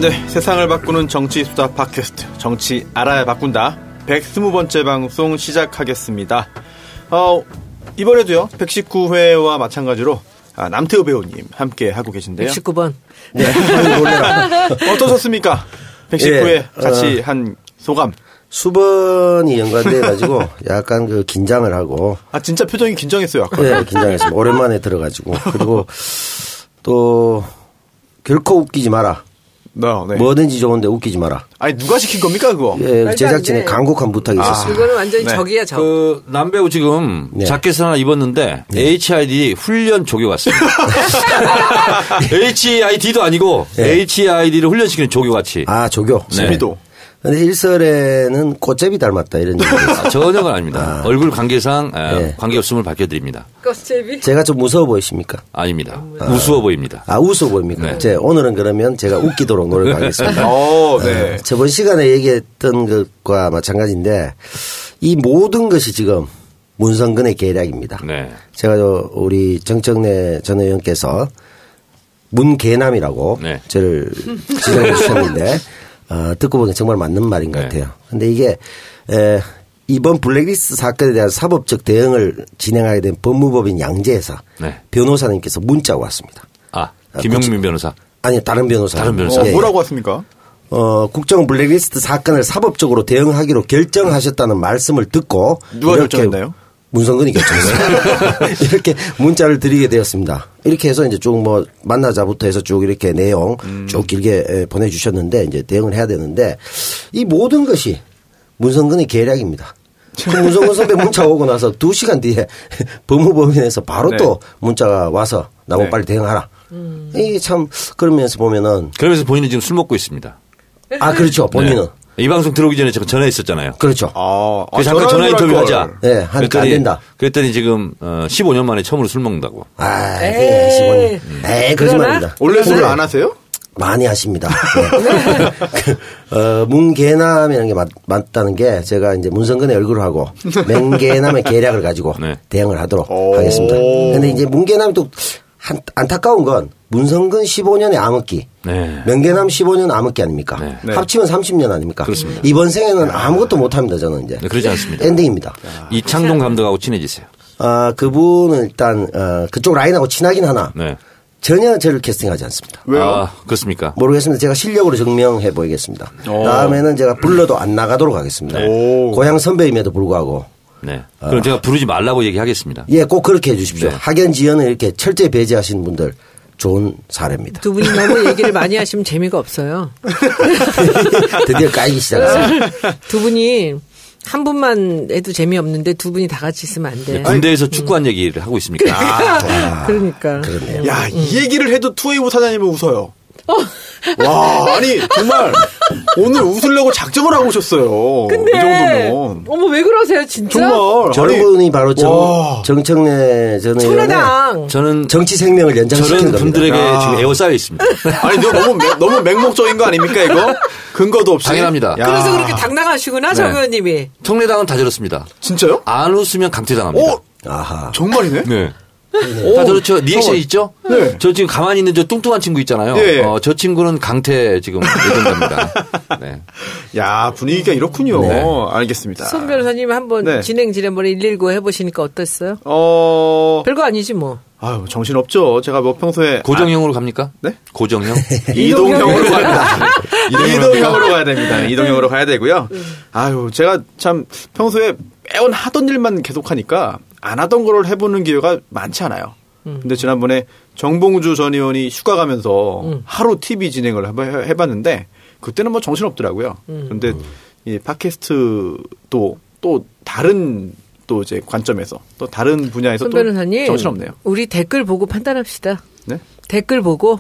네, 세상을 바꾸는 정치 수다 팟캐스트 정치 알아야 바꾼다 120번째 방송 시작하겠습니다. 이번에도요 119회와 마찬가지로 남태우 배우님 함께 하고 계신데요. 119번. 네, 놀래라. 어떠셨습니까? 119회 예, 같이 한 소감. 수번이 연관돼가지고 약간 그 긴장을 하고. 진짜 표정이 긴장했어요, 아까. 네, 긴장했습니다. 오랜만에 들어가지고. 그리고 또 결코 웃기지 마라. 네. 뭐든지 좋은데 웃기지 마라. 아니 누가 시킨 겁니까 그거? 예, 제작진의 간곡한 부탁이 있었습니다. 이거는 완전히 적이야 적. 그 남배우 지금 자켓을 하나 입었는데 HID 훈련 조교 같습니다. HID도 아니고 HID를 훈련시키는 조교 같이. 조교. 재미도. 근데 일설에는 꽃제비 닮았다 이런 얘기 있어요. 전혀가 아닙니다. 얼굴 관계상 관계없음을 밝혀드립니다. 꽃제비? 제가 좀 무서워 보이십니까? 아닙니다. 우스워 보입니다. 우스워 보입니까? 네. 오늘은 그러면 제가 웃기도록 노력하겠습니다. 네. 저번 시간에 얘기했던 것과 마찬가지인데 이 모든 것이 지금 문성근의 계략입니다. 네. 제가 우리 정청래 전 의원께서 문계남이라고 저를 지정해 주셨는데 듣고 보니 정말 맞는 말인 것 같아요. 근데 이게 이번 블랙리스트 사건에 대한 사법적 대응을 진행하게 된 법무법인 양재에서 변호사님께서 문자가 왔습니다. 김용민 변호사? 아니 다른 변호사. 다른 변호사. 뭐라고 왔습니까? 국정 블랙리스트 사건을 사법적으로 대응하기로 결정하셨다는 말씀을 듣고 누가 결정했나요? 문성근이 결정했어요. 이렇게 문자를 드리게 되었습니다. 이렇게 해서 이제 쭉 뭐 만나자부터 해서 쭉 이렇게 내용 쭉 길게 보내주셨는데 이제 대응을 해야 되는데 이 모든 것이 문성근의 계략입니다. 문성근 선배 문자 오고 나서 2시간 뒤에 법무법인에서 바로 또 문자가 와서 나보고 빨리 대응하라. 이게 참 그러면서 보면은. 그러면서 본인은 지금 술 먹고 있습니다. 그렇죠. 본인은. 이 방송 들어오기 전에 제가 전화했었잖아요. 그렇죠. 그래서 잠깐 전화 인터뷰 하자. 네, 하니까 안 된다. 그랬더니 지금 15년 만에 처음으로 술 먹는다고. 15년. 거짓말입니다. 원래 술을 안 하세요? 많이 하십니다. 문계남이라는 게 맞다는 게 제가 이제 문성근의 얼굴을 하고 맹계남의 계략을 가지고 대응을 하도록 하겠습니다. 그런데 이제 문계남이 또 안타까운 건 문성근 15년의 암흑기, 명계남 15년 암흑기 아닙니까? 합치면 30년 아닙니까? 그렇습니다. 이번 생에는 아무것도 못합니다. 저는 이제. 그러지 않습니다. 엔딩입니다. 이창동 감독하고 친해지세요. 그분은 일단 그쪽 라인하고 친하긴 하나 전혀 저를 캐스팅하지 않습니다. 왜요? 그렇습니까? 모르겠습니다. 제가 실력으로 증명해 보이겠습니다. 다음에는 제가 불러도 안 나가도록 하겠습니다. 고향 선배임에도 불구하고. 그럼 제가 부르지 말라고 얘기하겠습니다. 예, 꼭 그렇게 해 주십시오. 학연 지연을 이렇게 철저히 배제하시는 분들 좋은 사례입니다. 두 분이 너무 얘기를 많이 하시면 재미가 없어요. 드디어 까이기 시작했어요. 두 분이 한 분만 해도 재미없는데 두 분이 다 같이 있으면 안 돼. 군대에서 축구한 얘기를 하고 있습니까? 그러니까. 그러네요. 야, 이 얘기를 해도 투웨이브 사장님은 웃어요. 와, 아니 정말 오늘 웃으려고 작정을 하고 오셨어요. 근데 이 정도면. 어머 왜 그러세요 진짜? 정말. 저분이 바로 정청래 전 의원의 저는 정치 생명을 연장시킨 겁니다. 저런 분들에게 지금 에워싸여 있습니다. 아니 너무 맹목적인 거 아닙니까 이거? 근거도 없이. 당연합니다. 그래서 그렇게 당당하시구나 정 의원님이. 청래당은 다 저렇습니다. 진짜요? 안 웃으면 강퇴당합니다. 아하. 정말이네? 네. 다 저렇죠. 리액션 있죠? 네. 저 지금 가만히 있는 저 뚱뚱한 친구 있잖아요. 예. 저 친구는 강퇴 지금 예정됩니다. 네. 야, 분위기가 이렇군요. 알겠습니다. 손 변호사님 한번 진행 지난번에 119 해보시니까 어땠어요? 별거 아니지 뭐. 아유, 정신없죠. 제가 뭐 평소에. 고정형으로 갑니까? 네? 고정형? 이동형으로 가야 됩니다. 이동형으로 가야 됩니다. 이동형으로 가야 되고요. 아유, 제가 참 평소에 매번 하던 일만 계속하니까 안 하던 거를 해보는 기회가 많지 않아요. 근데 지난번에 정봉주 전 의원이 휴가 가면서 하루 TV 진행을 해봤는데 그때는 뭐 정신없더라고요. 그런데 이 팟캐스트도 또 다른 또 이제 관점에서 또 다른 분야에서 또 변호사님, 정신없네요. 우리 댓글 보고 판단합시다. 네? 댓글 보고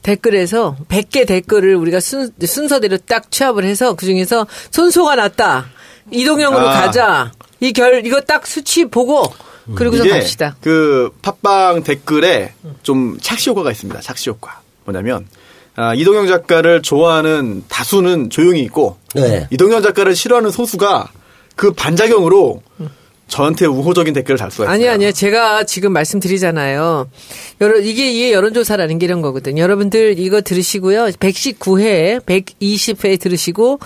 댓글에서 100개 댓글을 우리가 순서대로 딱 취합을 해서 그중에서 손소가 났다. 이동형으로 가자. 이거 딱 수치 보고 그리고서 갑시다. 그 팟빵 댓글에 좀 착시 효과가 있습니다. 착시 효과. 뭐냐면 이동형 작가를 좋아하는 다수는 조용히 있고 이동형 작가를 싫어하는 소수가 그 반작용으로 저한테 우호적인 댓글을 달 수가 있어요. 아니요. 제가 지금 말씀드리잖아요. 이게 여론조사라는 게 이런 거거든요. 여러분들 이거 들으시고요. 119회, 120회 들으시고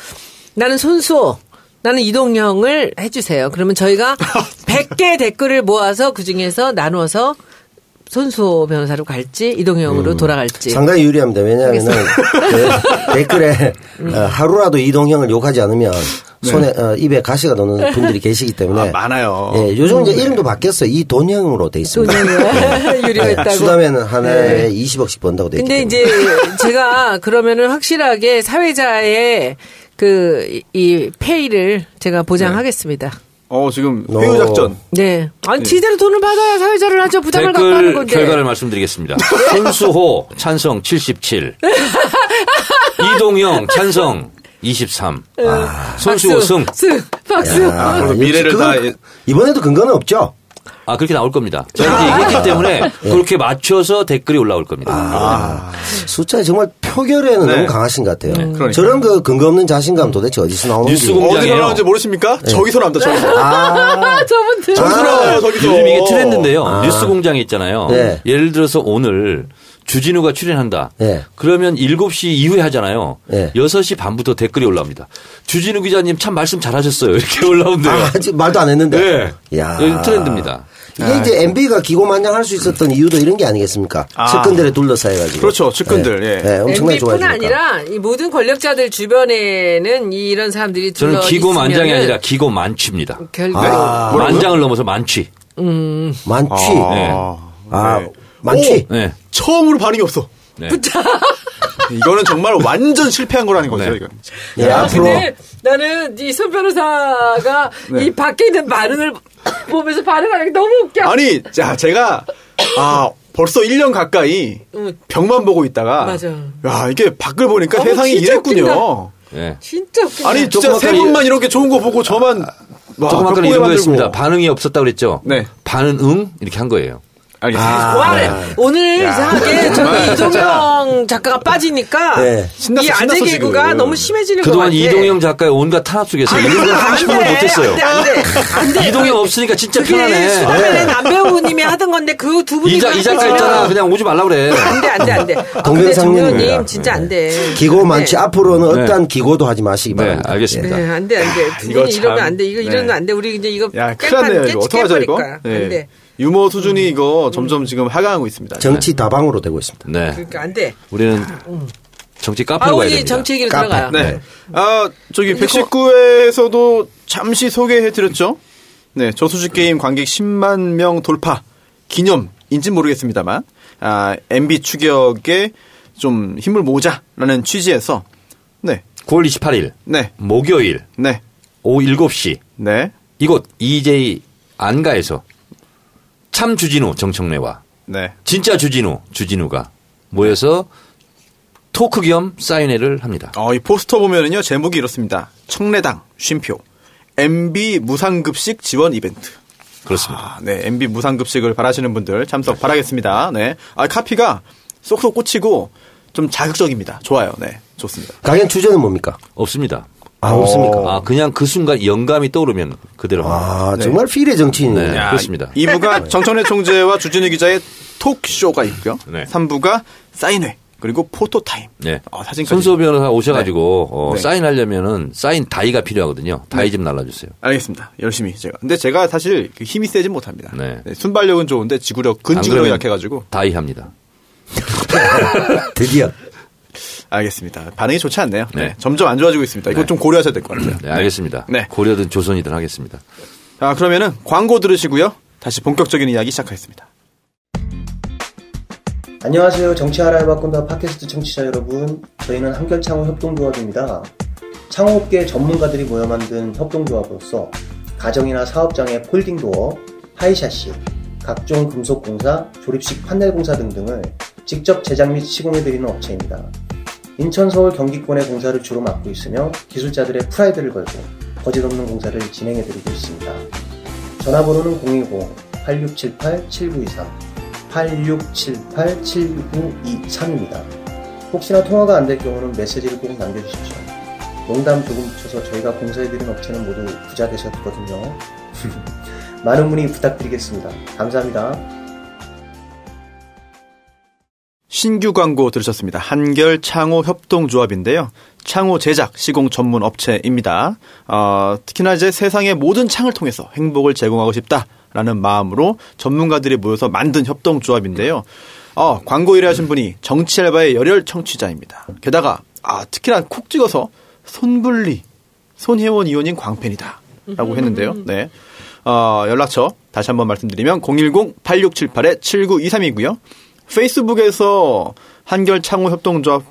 나는 손수호, 나는 이동형을 해주세요. 그러면 저희가 100개 댓글을 모아서 그중에서 나누어서 손수호 변호사로 갈지 이동형으로 돌아갈지. 상당히 유리합니다. 왜냐하면 댓글에 하루라도 이동형을 욕하지 않으면 손에 입에 가시가 도는 분들이 계시기 때문에 많아요. 예, 요즘 이제 이름도 바뀌었어요. 이돈형으로 돼 있습니다. 돈형이요? 유리했다고. 수담에는 한 해에 20억씩 번다고 돼 있기 때문에. 근데 이제 제가 그러면은 확실하게 사회자의 이 페이를 제가 보장하겠습니다. 지금 회유 작전. 네. 아니 지대로 돈을 받아야 사회자를 하죠. 부담을 갖고 하는 건데. 결과를 말씀드리겠습니다. 손수호 찬성 77. 이동형 찬성 23. 손수호 승. 박수. 미래를 다. 이번에도 근거는 없죠? 그렇게 나올 겁니다. 저희가 이제 얘기했기 때문에 그렇게 맞춰서 댓글이 올라올 겁니다. 숫자에 정말 표결에는 너무 강하신 것 같아요. 그러니까. 저런 근거 없는 자신감 도대체 어디서 나오는지. 뉴스공장이에요. 어디서 나오는지 모르십니까? 저기서 나옵니다. 저기서. 저분들. 저기서 나와요. 저기서. 요즘 이게 트렌드인데요. 뉴스공장이 있잖아요. 네. 예를 들어서 오늘 주진우가 출연한다. 네. 그러면 7시 이후에 하잖아요. 네. 6시 반부터 댓글이 올라옵니다. 주진우 기자님 참 말씀 잘하셨어요. 이렇게 올라온대요. 아직 말도 안 했는데. 네. 야. 요즘 트렌드입니다. 이게 이제 MB가 기고만장할 수 있었던 이유도 이런 게 아니겠습니까? 측근들에 둘러싸여가지고. 그렇죠. 측근들. 예. 네, 엄청나게 좋아요. MB뿐 아니라 이 모든 권력자들 주변에는 이런 사람들이 저는 기고만장이 아니라 기고만취입니다. 결국 만장을 넘어서 만취. 만취. 네. 만취. 네. 처음으로 반응이 없어. 네. 이거는 정말 완전 실패한 거라는 거죠. 네. 이건. 예, 앞으로. 근데 나는 이 손 변호사가 이 밖에 있는 반응을 보면서 반응하는 게 너무 웃겨. 아니, 제가 벌써 1년 가까이 벽만 보고 있다가 맞아. 야, 이게 밖을 보니까 세상이 이랬군요. 네. 진짜 웃겨. 아니, 진짜 세 분만 이렇게 좋은 거 보고 저만 조금 아까 이런 거였습니다. 반응이 없었다고 그랬죠? 네. 반응 이렇게 한 거예요. 알겠습니다. 오늘 이상하게 저기 이동영 작가가 빠지니까 이 아재 개그가 너무 심해지는 것 같아. 그동안 이동영 작가의 온갖 탄압 속에서 이런 걸 하고 싶은 걸 못했어요. 안 돼. 이동영 없으니까 진짜 편하네. 수다맨의 남배우님이 하던 건데 그 두 분이 이 작가 있잖아. 그냥 오지 말라 그래. 안 돼. 동병상련입니다. 진짜 안 돼. 기고 많지. 앞으로는 어떠한 기고도 하지 마시기 바랍니다. 알겠습니다. 네, 안 돼. 두 분이 이러면 안 돼. 이러면 안 돼. 우리 이제 이거 큰일 났네요. 이거 어떡하죠, 이거? 안 돼. 유머 수준이 이거 점점 지금 하강하고 있습니다. 정치 다방으로 되고 있습니다. 네. 그러니까 안 돼. 우리는 정치 카페로 가야 우리 됩니다. 정치 얘기로 들어가요. 네. 저기 119회에서도 잠시 소개해드렸죠. 네. 저수지 게임 관객 10만 명 돌파 기념인지 모르겠습니다만, MB 추격에 좀 힘을 모으자라는 취지에서, 네. 9월 28일. 네. 목요일. 네. 오후 7시. 네. 이곳 EJ 안가에서 참 주진우 정청래와 네. 진짜 주진우가 모여서 토크 겸 사인회를 합니다. 이 포스터 보면은요, 제목이 이렇습니다. 청래당 쉼표 MB 무상급식 지원 이벤트. 그렇습니다. 네. MB 무상급식을 바라시는 분들 참석 바라겠습니다. 네. 카피가 쏙쏙 꽂히고 좀 자극적입니다. 좋아요. 네. 좋습니다. 강연 주제는 뭡니까? 없습니다. 없습니까? 그냥 그 순간 영감이 떠오르면 그대로. 정말 필의 정치인이네요. 네, 그렇습니다. 2부가 정청래 총재와 주진우 기자의 톡쇼가 있고요. 네. 3부가 사인회 그리고 포토타임. 네. 사진까지. 손수호 변호사 오셔가지고 네. 사인하려면은 사인 다이가 필요하거든요. 다이 좀 날라주세요. 알겠습니다. 열심히 제가. 근데 제가 사실 힘이 세진 못합니다. 네. 순발력은 좋은데 근지구력이 약해가지고. 다이 합니다. 드디어. 알겠습니다. 반응이 좋지 않네요. 네. 네. 점점 안 좋아지고 있습니다. 이거 좀 고려하셔야 될 것 같아요. 네, 알겠습니다. 네. 고려든 조선이든 하겠습니다. 그러면은 광고 들으시고요. 다시 본격적인 이야기 시작하겠습니다. 안녕하세요. 정치 알아야 바꾼다 팟캐스트 청취자 여러분. 저희는 한결창호 협동조합입니다. 창호업계 전문가들이 모여 만든 협동조합으로서 가정이나 사업장의 폴딩도어, 하이샤시, 각종 금속공사, 조립식 판넬공사 등등을 직접 제작 및 시공해드리는 업체입니다. 인천, 서울, 경기권의 공사를 주로 맡고 있으며 기술자들의 프라이드를 걸고 거짓없는 공사를 진행해드리고 있습니다. 전화번호는 010-8678-7923 8678-7923입니다. 혹시나 통화가 안 될 경우는 메시지를 꼭 남겨주십시오. 농담 조금 붙여서 저희가 공사해드린 업체는 모두 부자 되셨거든요. 많은 문의 부탁드리겠습니다. 감사합니다. 신규 광고 들으셨습니다. 한결 창호 협동조합인데요. 창호 제작 시공 전문 업체입니다. 특히나 이제 세상의 모든 창을 통해서 행복을 제공하고 싶다라는 마음으로 전문가들이 모여서 만든 협동조합인데요. 광고 일하신 분이 정치 알바의 열혈 청취자입니다. 게다가 특히나 콕 찍어서 손분리, 손혜원 의원인 광팬이다 라고 했는데요. 네. 연락처 다시 한번 말씀드리면 010-8678-7923이고요. 페이스북에서 한결 창호 협동조합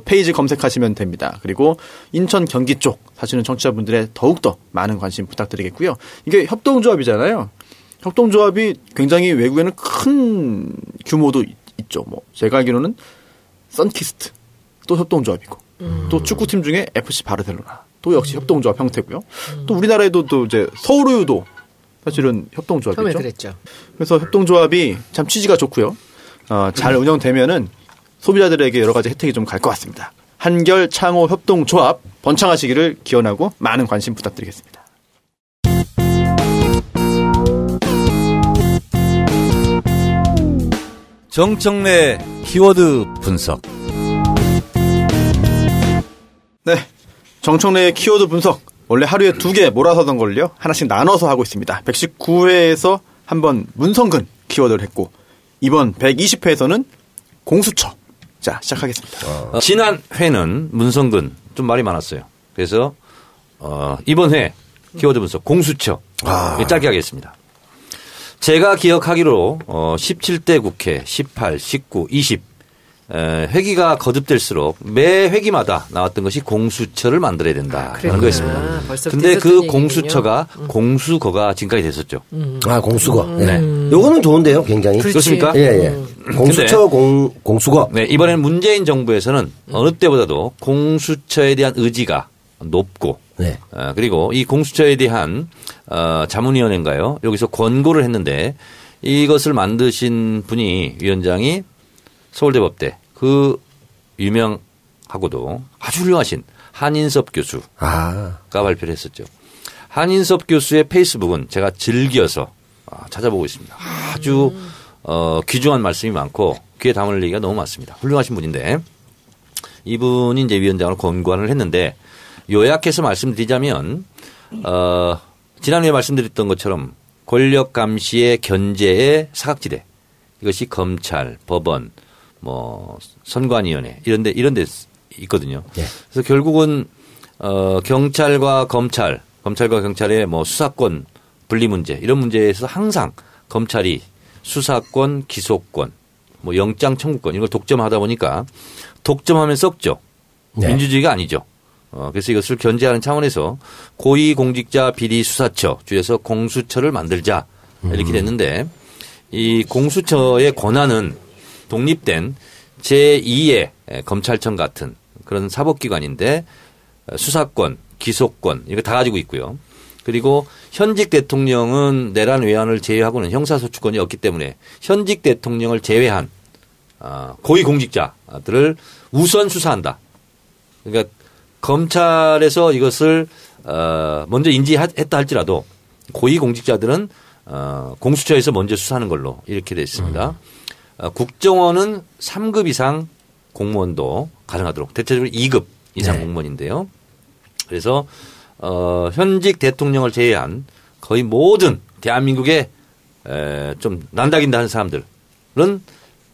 페이지 검색하시면 됩니다. 그리고 인천 경기 쪽 사시는 청취자분들의 더욱더 많은 관심 부탁드리겠고요. 이게 협동조합이잖아요. 협동조합이 굉장히 외국에는 큰 규모도 있죠. 뭐 제가 알기로는 선키스트 또 협동조합이고 또 축구팀 중에 FC 바르셀로나 또 역시 협동조합 형태고요. 또 우리나라에도 또 이제 서울우유도 사실은 협동조합이죠. 처음에 그랬죠. 그래서 협동조합이 참 취지가 좋고요. 잘 운영되면은 소비자들에게 여러 가지 혜택이 좀 갈 것 같습니다. 한결 창호 협동조합 번창하시기를 기원하고 많은 관심 부탁드리겠습니다. 정청래 키워드 분석. 네. 정청래의 키워드 분석. 원래 하루에 2개 몰아서 하던 걸요. 하나씩 나눠서 하고 있습니다. 119회에서 한번 문성근 키워드를 했고 이번 120회에서는 공수처. 자, 시작하겠습니다. 지난 회는 문성근 좀 말이 많았어요. 그래서 이번 회 키워드 분석 공수처 짧게 하겠습니다. 제가 기억하기로 17대 국회 18, 19, 20 회기가 거듭될수록 매 회기마다 나왔던 것이 공수처를 만들어야 된다라는 거였습니다. 그런데 그 공수처가 공수거가 지금까지 됐었죠. 공수거. 네. 요거는 좋은데요, 굉장히. 그렇습니까? 예. 공수처 공수거. 네, 이번에는 문재인 정부에서는 어느 때보다도 공수처에 대한 의지가 높고 네. 그리고 이 공수처에 대한 자문위원회인가요? 여기서 권고를 했는데 이것을 만드신 분이 위원장이 서울대법대 그 유명하고도 아주 훌륭하신 한인섭 교수가 발표를 했었죠. 한인섭 교수의 페이스북은 제가 즐겨서 찾아보고 있습니다. 아주 귀중한 말씀이 많고 귀에 담을 얘기가 너무 많습니다. 훌륭하신 분인데 이분이 이제 위원장으로 권고안을 했는데 요약해서 말씀드리자면 지난주에 말씀드렸던 것처럼 권력 감시의 견제의 사각지대 이것이 검찰, 법원, 뭐 선관위원회 이런 데 있거든요. 네. 그래서 결국은 경찰과 경찰의 뭐 수사권 분리 문제 이런 문제에서 항상 검찰이 수사권, 기소권, 뭐 영장 청구권 이걸 독점하다 보니까 독점하면 썩죠. 네. 민주주의가 아니죠. 그래서 이것을 견제하는 차원에서 고위공직자 비리수사처 줄여서 공수처를 만들자 이렇게 됐는데 이 공수처의 권한은 독립된 제2의 검찰청 같은 그런 사법기관인데 수사권, 기소권 이거 다 가지고 있고요. 그리고 현직 대통령은 내란 외환을 제외하고는 형사소추권이 없기 때문에 현직 대통령을 제외한 고위공직자들을 우선 수사한다. 그러니까 검찰에서 이것을 먼저 인지했다 할지라도 고위공직자들은 공수처에서 먼저 수사하는 걸로 이렇게 되어 있습니다. 국정원은 3급 이상 공무원도 가능하도록 대체적으로 2급 이상 공무원인데요. 그래서 현직 대통령을 제외한 거의 모든 대한민국에 좀 난다긴다 하는 사람들은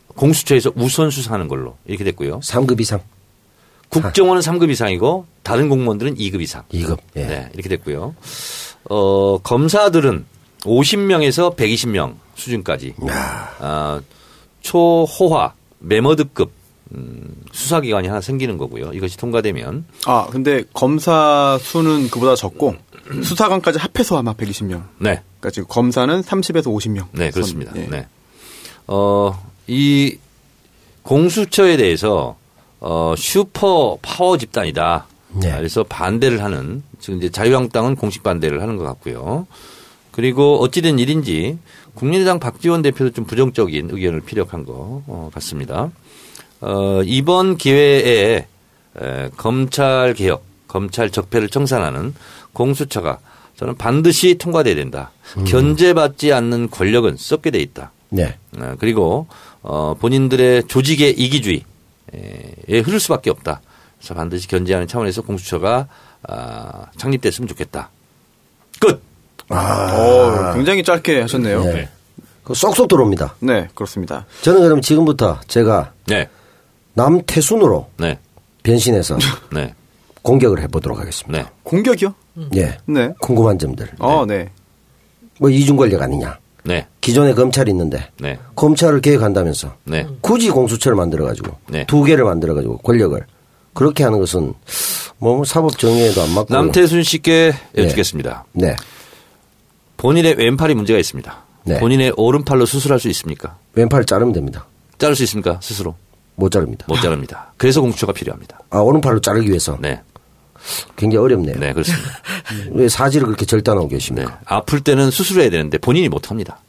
공수처에서 우선 수사하는 걸로 이렇게 됐고요. 3급 이상. 국정원은 3급 이상이고 다른 공무원들은 2급 이상. 2급. 예. 네, 이렇게 됐고요. 검사들은 50명에서 120명 수준까지 초호화 메머드급 수사기관이 하나 생기는 거고요. 이것이 통과되면. 근데 검사 수는 그보다 적고 수사관까지 합해서 아마 120명. 네. 그러니까 지금 검사는 30에서 50명. 네, 그렇습니다. 예. 네. 이 공수처에 대해서 슈퍼 파워 집단이다. 네. 그래서 반대를 하는 지금 이제 자유한국당은 공식 반대를 하는 것 같고요. 그리고 어찌된 일인지 국민의당 박지원 대표도 좀 부정적인 의견을 피력한 것 같습니다. 이번 기회에 검찰 개혁, 검찰 적폐를 청산하는 공수처가 저는 반드시 통과돼야 된다. 견제받지 않는 권력은 썩게 돼 있다. 네. 그리고 본인들의 조직의 이기주의에 흐를 수밖에 없다. 그래서 반드시 견제하는 차원에서 공수처가 창립됐으면 좋겠다. 끝. 굉장히 짧게 하셨네요. 네. 쏙쏙 들어옵니다. 네, 그렇습니다. 저는 그럼 지금부터 제가 네. 남태순으로 네. 변신해서 네. 공격을 해보도록 하겠습니다. 네. 공격이요? 네. 네. 궁금한 점들. 네. 뭐 이중 권력 아니냐. 네. 기존에 검찰이 있는데 네. 검찰을 개혁한다면서 네. 굳이 공수처를 만들어가지고 네. 2개를 만들어가지고 권력을 그렇게 하는 것은 뭐 사법 정의에도 안 맞고. 남태순 씨께 여쭙겠습니다. 네. 본인의 왼팔이 문제가 있습니다. 네. 본인의 오른팔로 수술할 수 있습니까? 왼팔 자르면 됩니다. 자를 수 있습니까? 스스로? 못 자릅니다. 못 자릅니다. 그래서 공수처가 필요합니다. 오른팔로 자르기 위해서. 네. 굉장히 어렵네요. 네, 그렇습니다. 왜 사지를 그렇게 절단하고 네. 계십니까? 아플 때는 수술해야 되는데 본인이 못 합니다.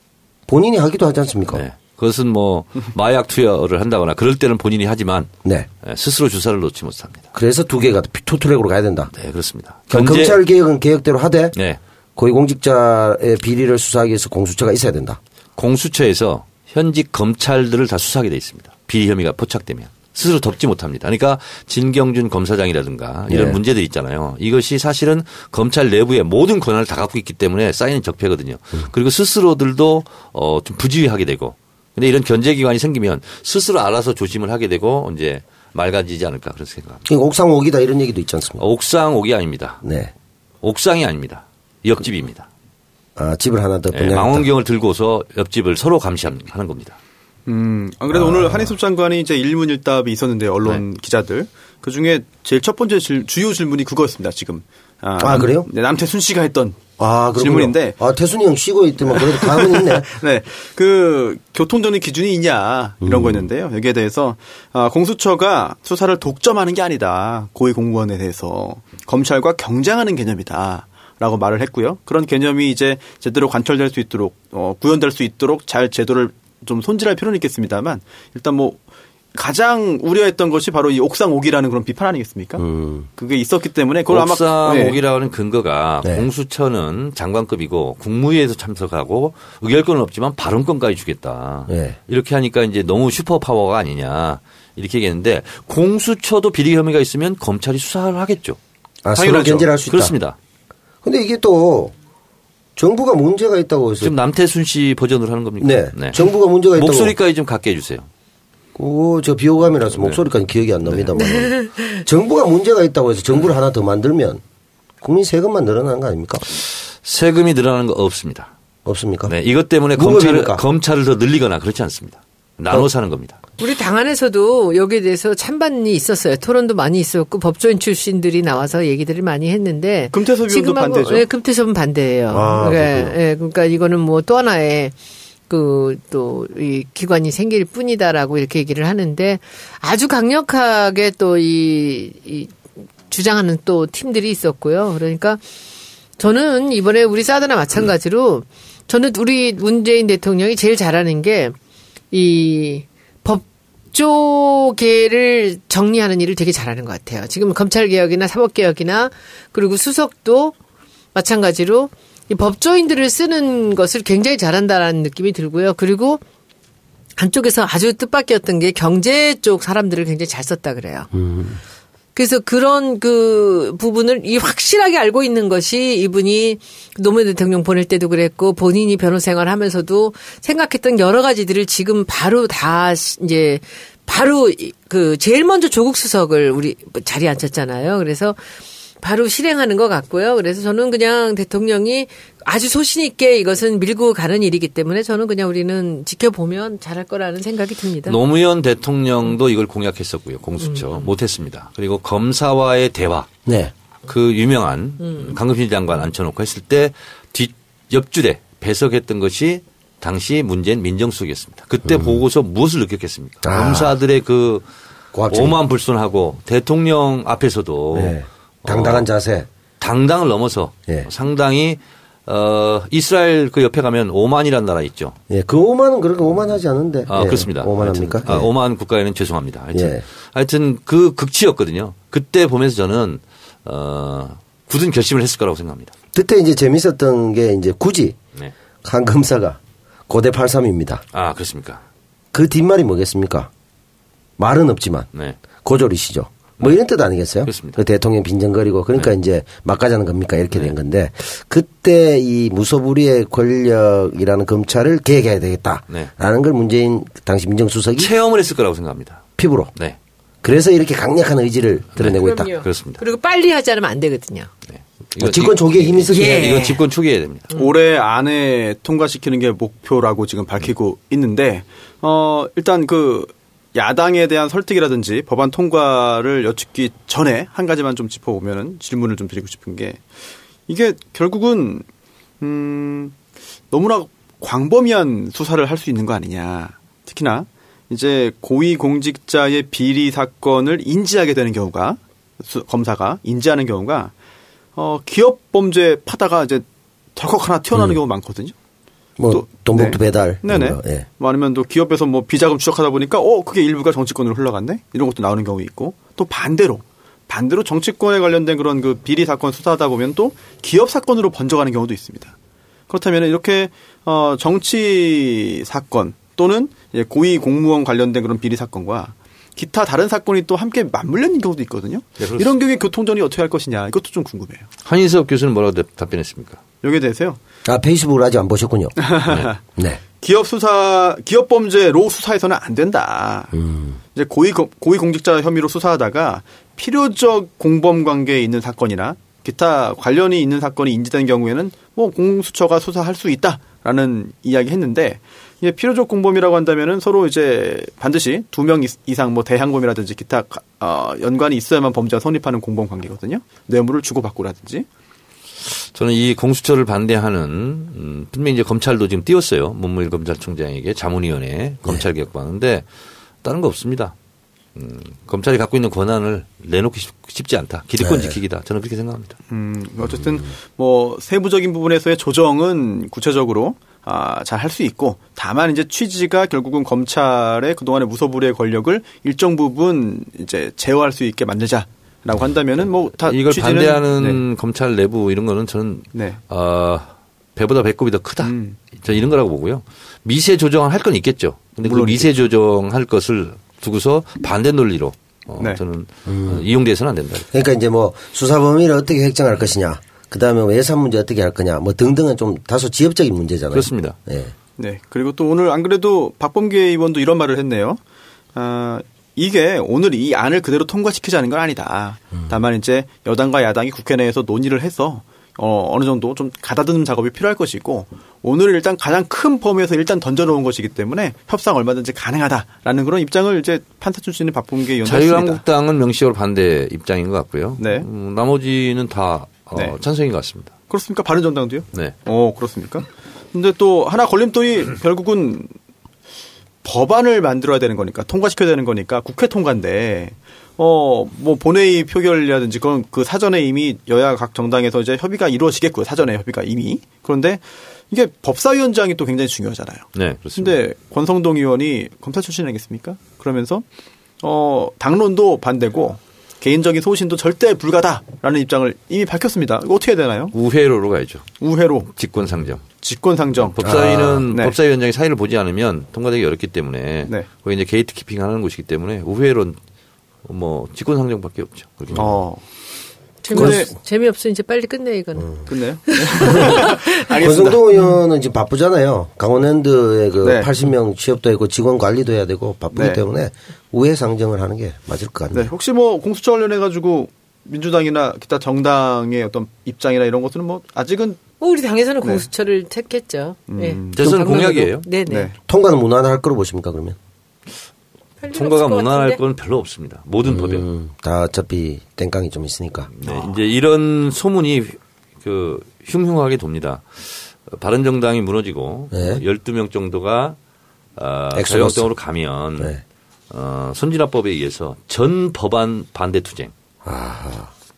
본인이 하기도 하지 않습니까? 네. 그것은 뭐 마약 투여를 한다거나 그럴 때는 본인이 하지만 네. 스스로 주사를 놓지 못합니다. 그래서 2개가 투트랙으로 가야 된다. 네, 그렇습니다. 검찰 개혁은 개혁대로 하되 네. 고위공직자의 비리를 수사하기 위해서 공수처가 있어야 된다. 공수처에서 현직 검찰들을 다 수사하게 돼 있습니다. 비리 혐의가 포착되면. 스스로 덮지 못합니다. 그러니까 진경준 검사장이라든가 이런 네. 문제들이 있잖아요. 이것이 사실은 검찰 내부의 모든 권한을 다 갖고 있기 때문에 쌓이는 적폐거든요. 그리고 스스로들도 좀 부지휘하게 되고 근데 이런 견제기관이 생기면 스스로 알아서 조심을 하게 되고 이제 맑아지지 않을까 그런 생각합니다. 그러니까 옥상 옥이다 이런 얘기도 있지 않습니까? 옥상 옥이 아닙니다. 네. 옥상이 아닙니다. 옆집입니다. 집을 하나 더 분양했다. 망원경을 들고서 옆집을 서로 감시하는 겁니다. 안 그래도 오늘 한희숙 장관이 이제 일문일답이 있었는데 언론 기자들 그 중에 제일 첫 번째 주요 질문이 그거였습니다. 지금 그래요? 네, 남태순 씨가 했던 그렇군요. 질문인데 태순이 형 쉬고 있더만 그래도 감은 있네. 네, 그 교통정리 기준이 있냐 이런 거였는데요. 여기에 대해서 공수처가 수사를 독점하는 게 아니다. 고위공무원에 대해서 검찰과 경쟁하는 개념이다. 라고 말을 했고요. 그런 개념이 이제 제대로 관철될 수 있도록 구현될 수 있도록 잘 제도를 좀 손질할 필요는 있겠습니다만 일단 뭐 가장 우려했던 것이 바로 이 옥상 옥이라는 그런 비판 아니겠습니까? 그게 있었기 때문에 그걸 아마 옥상 옥이라고 하는 근거가 네. 공수처는 장관급이고 국무위에서 참석하고 의결권은 없지만 발언권까지 주겠다. 네. 이렇게 하니까 이제 너무 슈퍼파워가 아니냐 이렇게 얘기했는데 공수처도 비리 혐의가 있으면 검찰이 수사를 하겠죠. 서로 견제를 할 수 있다. 그렇습니다. 근데 이게 또 정부가 문제가 있다고 해서 지금 남태순 씨 버전으로 하는 겁니까? 네. 정부가 문제가 있다고. 목소리까지 좀 갖게 해주세요. 저 비호감이라서 목소리까지 기억이 안 납니다만 정부가 문제가 있다고 해서 정부를 하나 더 만들면 국민 세금만 늘어나는 거 아닙니까? 세금이 늘어나는 거 없습니다. 없습니까? 네, 이것 때문에 검찰을 더 늘리거나 그렇지 않습니다. 나눠서 하는 겁니다. 우리 당 안에서도 여기에 대해서 찬반이 있었어요. 토론도 많이 있었고 법조인 출신들이 나와서 얘기들을 많이 했는데 금태섭 의원도 반대죠. 네, 금태섭은 반대예요. 그러니까 이거는 뭐 또 하나의 또 이 기관이 생길 뿐이다라고 이렇게 얘기를 하는데 아주 강력하게 또 이 주장하는 또 팀들이 있었고요. 그러니까 저는 이번에 우리 사드나 마찬가지로 저는 우리 문재인 대통령이 제일 잘하는 게 이 법조계를 정리하는 일을 되게 잘하는 것 같아요. 지금 검찰개혁이나 사법개혁이나 그리고 수석도 마찬가지로 이 법조인들을 쓰는 것을 굉장히 잘한다라는 느낌이 들고요. 그리고 한쪽에서 아주 뜻밖이었던 게 경제 쪽 사람들을 굉장히 잘 썼다 그래요. 그래서 그런 그 부분을 확실하게 알고 있는 것이 이분이 노무현 대통령 보낼 때도 그랬고 본인이 변호사 생활하면서도 생각했던 여러 가지들을 지금 바로 다 이제 바로 그 제일 먼저 조국 수석을 우리 자리에 앉혔잖아요. 그래서 바로 실행하는 것 같고요. 그래서 저는 그냥 대통령이 아주 소신 있게 이것은 밀고 가는 일이기 때문에 저는 그냥 우리는 지켜보면 잘할 거라는 생각이 듭니다. 노무현 대통령도 이걸 공약했었고요. 공수처 못했습니다. 그리고 검사와의 대화. 네. 그 유명한 강금실 장관 앉혀놓고 했을 때 옆줄에 배석했던 것이 당시 문재인 민정수석이었습니다. 그때 보고서 무엇을 느꼈겠습니까? 검사들의 그 오만불손하고 대통령 앞에서도 네. 당당한 자세. 당당을 넘어서 상당히 이스라엘 그 옆에 가면 오만이라는 나라 있죠. 예, 그 오만은 그렇게 오만하지 않은데. 그렇습니다. 오만합니까? 오만 국가에는 죄송합니다. 하여튼 그 극치였거든요. 그때 보면서 저는 굳은 결심을 했을 거라고 생각합니다. 그때 이제 재밌었던 게 이제 굳이 네. 한 검사가 고대 83입니다. 아, 그렇습니까? 그 뒷말이 뭐겠습니까? 말은 없지만 네. 고졸이시죠. 뭐 이런 뜻 아니겠어요? 그렇습니다. 그 대통령 빈정거리고 그러니까 네. 이제 막가자는 겁니까? 이렇게 네. 된 건데 그때 이 무소불위의 권력이라는 검찰을 개혁해야 되겠다라는 네. 걸 문재인 당시 민정수석이 체험을 했을 거라고 생각합니다. 피부로. 네. 그래서 이렇게 강력한 의지를 드러내고 네. 있다. 그렇습니다. 그리고 빨리 하지 않으면 안 되거든요. 네. 집권 초기에 힘이 있으시네. 예. 이건 집권 초기에 됩니다. 올해 안에 통과시키는 게 목표라고 지금 밝히고 있는데 일단 그 야당에 대한 설득이라든지 법안 통과를 여쭙기 전에 한 가지만 좀 짚어보면은 질문을 좀 드리고 싶은 게 이게 결국은 너무나 광범위한 수사를 할 수 있는 거 아니냐. 특히나 이제 고위공직자의 비리 사건을 인지하게 되는 경우가 검사가 인지하는 경우가 기업 범죄 파다가 이제 덜컥 하나 튀어나오는 경우가 많거든요. 뭐 돈봉투 네. 배달. 네네. 네. 뭐 아니면 또 기업에서 뭐 비자금 추적하다 보니까 그게 일부가 정치권으로 흘러갔네. 이런 것도 나오는 경우 있고 또 반대로 정치권에 관련된 그런 그 비리 사건 수사하다 보면 또 기업 사건으로 번져가는 경우도 있습니다. 그렇다면 이렇게 정치 사건 또는 고위 공무원 관련된 그런 비리 사건과 기타 다른 사건이 또 함께 맞물려 있는 경우도 있거든요. 네, 이런 경우에 교통정리 어떻게 할 것이냐 이것도 좀 궁금해요. 한인섭 교수는 뭐라고 답변했습니까? 여기에 대해서요. 페이스북을 아직 안 보셨군요. 네. 기업 범죄로 수사해서는 안 된다. 이제 고위공직자 혐의로 수사하다가 필요적 공범 관계에 있는 사건이나 기타 관련이 있는 사건이 인지된 경우에는 뭐 공수처가 수사할 수 있다라는 이야기 했는데 이게 필요적 공범이라고 한다면은 서로 이제 반드시 2명 이상 뭐 대항범이라든지 기타 연관이 있어야만 범죄가 성립하는 공범 관계거든요. 뇌물을 주고받고라든지. 저는 이 공수처를 반대하는 분명히 이제 검찰도 지금 띄웠어요. 문무일 검찰총장에게 자문위원회 검찰 개혁하는데 다른 거 없습니다. 검찰이 갖고 있는 권한을 내놓기 쉽지 않다. 기득권 지키기다. 저는 그렇게 생각합니다. 어쨌든 뭐 세부적인 부분에서의 조정은 구체적으로 잘 할 수 있고 다만 이제 취지가 결국은 검찰의 그동안의 무소불위의 권력을 일정 부분 이제 제어할 수 있게 만들자라고 한다면은 뭐 다 이걸 취지는 반대하는 검찰 내부 이런 거는 저는 배보다 배꼽이 더 크다. 저 이런 거라고 보고요. 미세 조정할 건 있겠죠. 근데 그 미세 조정할 것을 두고서 반대 논리로 저는 이용돼서는 안 된다. 그러니까 이제 뭐 수사 범위를 어떻게 획정할 것이냐. 그다음에 예산 문제 어떻게 할 거냐. 뭐 등등은 좀 다소 지엽적인 문제잖아요. 그렇습니다. 네. 네. 그리고 또 오늘 안 그래도 박범계 의원도 이런 말을 했네요. 이게 오늘 이 안을 그대로 통과시키자는 건 아니다. 다만 이제 여당과 야당이 국회 내에서 논의를 해서 어느 정도 좀 가다듬는 작업이 필요할 것이고 오늘 일단 가장 큰 범위에서 일단 던져놓은 것이기 때문에 협상 얼마든지 가능하다라는 그런 입장을 이제 판사 출신의 박범계 의원도 했습니다. 자유한국당은 명시적으로 반대 입장인 것 같고요. 네. 나머지는 다 찬성인 것 같습니다. 그렇습니까? 바른정당도요? 네. 그렇습니까? 근데 또 하나 걸림돌이 결국은 법안을 만들어야 되는 거니까 통과시켜야 되는 거니까 국회 통과인데 뭐 본회의 표결이라든지 그건 그 사전에 이미 여야 각 정당에서 이제 협의가 이루어지겠고요. 사전에 협의가 이미. 그런데 이게 법사위원장이 또 굉장히 중요하잖아요. 네, 그렇습니다. 근데 권성동 의원이 검찰 출신 아니겠습니까? 그러면서 당론도 반대고 개인적인 소신도 절대 불가다라는 입장을 이미 밝혔습니다. 이거 어떻게 해야 되나요? 우회로로 가야죠. 우회로. 직권상정. 법사위는 법사위원장이 사의를 보지 않으면 통과되기 어렵기 때문에 거기 이제 게이트 키핑하는 곳이기 때문에 우회로 뭐 직권상정밖에 없죠. 재미없어 이제 빨리 끝내 이거는. 끝내요? 권성동 의원은 지금 바쁘잖아요. 강원랜드에 80명 취업도 했고 직원 관리도 해야 되고 바쁘기 때문에 우회 상정을 하는 게 맞을 것 같네요. 네. 혹시 뭐 공수처 관련해 가지고 민주당이나 기타 정당의 어떤 입장이나 이런 것들은 뭐 아직은 우리 당에서는 공수처를 택했죠. 대선 공약이에요. 네네. 통과는 무난할 거로 보십니까 그러면? 통과가 무난할 건 별로 없습니다. 모든 법에. 다 어차피 땡깡이 좀 있으니까. 네, 이제 이런 소문이 흉흉하게 돕니다. 바른정당이 무너지고 12명 정도가 자유한국당으로 가면 선진화법에 의해서 전 법안 반대 투쟁.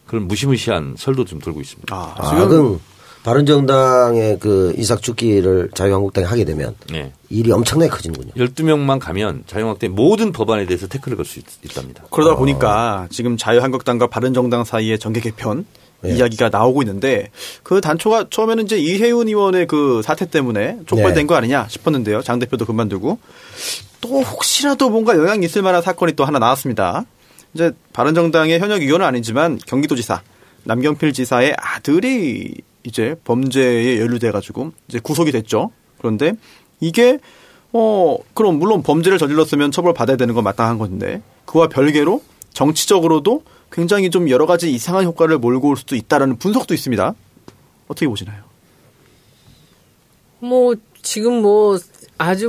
그런 무시무시한 설도 좀 돌고 있습니다. 지금 바른정당의 이삭죽기를 자유한국당이 하게 되면 일이 엄청나게 커지는군요. 12명만 가면 자유한국당의 모든 법안에 대해서 태클을 걸 수 있답니다. 그러다 보니까 지금 자유한국당과 바른정당 사이의 정계 개편 이야기가 나오고 있는데 그 단초가 처음에는 이제 이혜훈 의원의 그 사태 때문에 촉발된 거 아니냐 싶었는데요. 장 대표도 그만두고 또 혹시라도 뭔가 영향이 있을 만한 사건이 또 하나 나왔습니다. 이제 바른정당의 현역 의원은 아니지만 경기도지사 남경필 지사의 아들이 이제 범죄에 연루돼가지고 이제 구속이 됐죠. 그런데 이게 그럼 물론 범죄를 저질렀으면 처벌받아야 되는 건 마땅한 건데 그와 별개로 정치적으로도 굉장히 좀 여러 가지 이상한 효과를 몰고 올 수도 있다라는 분석도 있습니다. 어떻게 보시나요? 지금 아주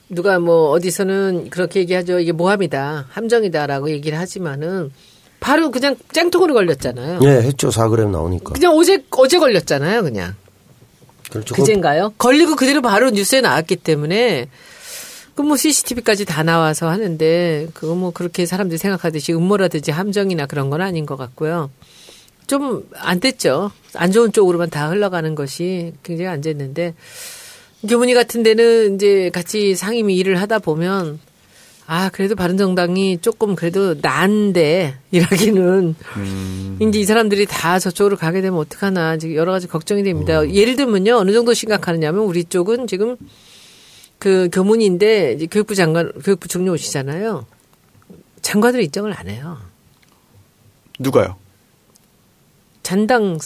누가 어디서는 그렇게 얘기하죠. 이게 모함이다, 함정이다라고 얘기를 하지만은 바로 그냥 짱통으로 걸렸잖아요. 네, 했죠. 4g 나오니까. 그냥 어제 걸렸잖아요, 그냥. 그렇죠. 그젠가요? 걸리고 그대로 바로 뉴스에 나왔기 때문에 CCTV까지 다 나와서 하는데 그거 그렇게 사람들이 생각하듯이 음모라든지 함정이나 그런 건 아닌 것 같고요. 좀 안 됐죠. 안 좋은 쪽으로만 다 흘러가는 것이 굉장히 안 됐는데 교문위 같은 데는 이제 같이 상임위 일을 하다 보면 그래도 바른정당이 조금 그래도 나은데 일하기는 이제 이 사람들이 다 저쪽으로 가게 되면 어떡하나 지금 여러 가지 걱정이 됩니다. 예를 들면요. 어느 정도 심각하느냐면 우리 쪽은 지금 그 교문인데 이제 교육부 총리 오시잖아요. 장관으로 인정을 안 해요. 누가요? 잔당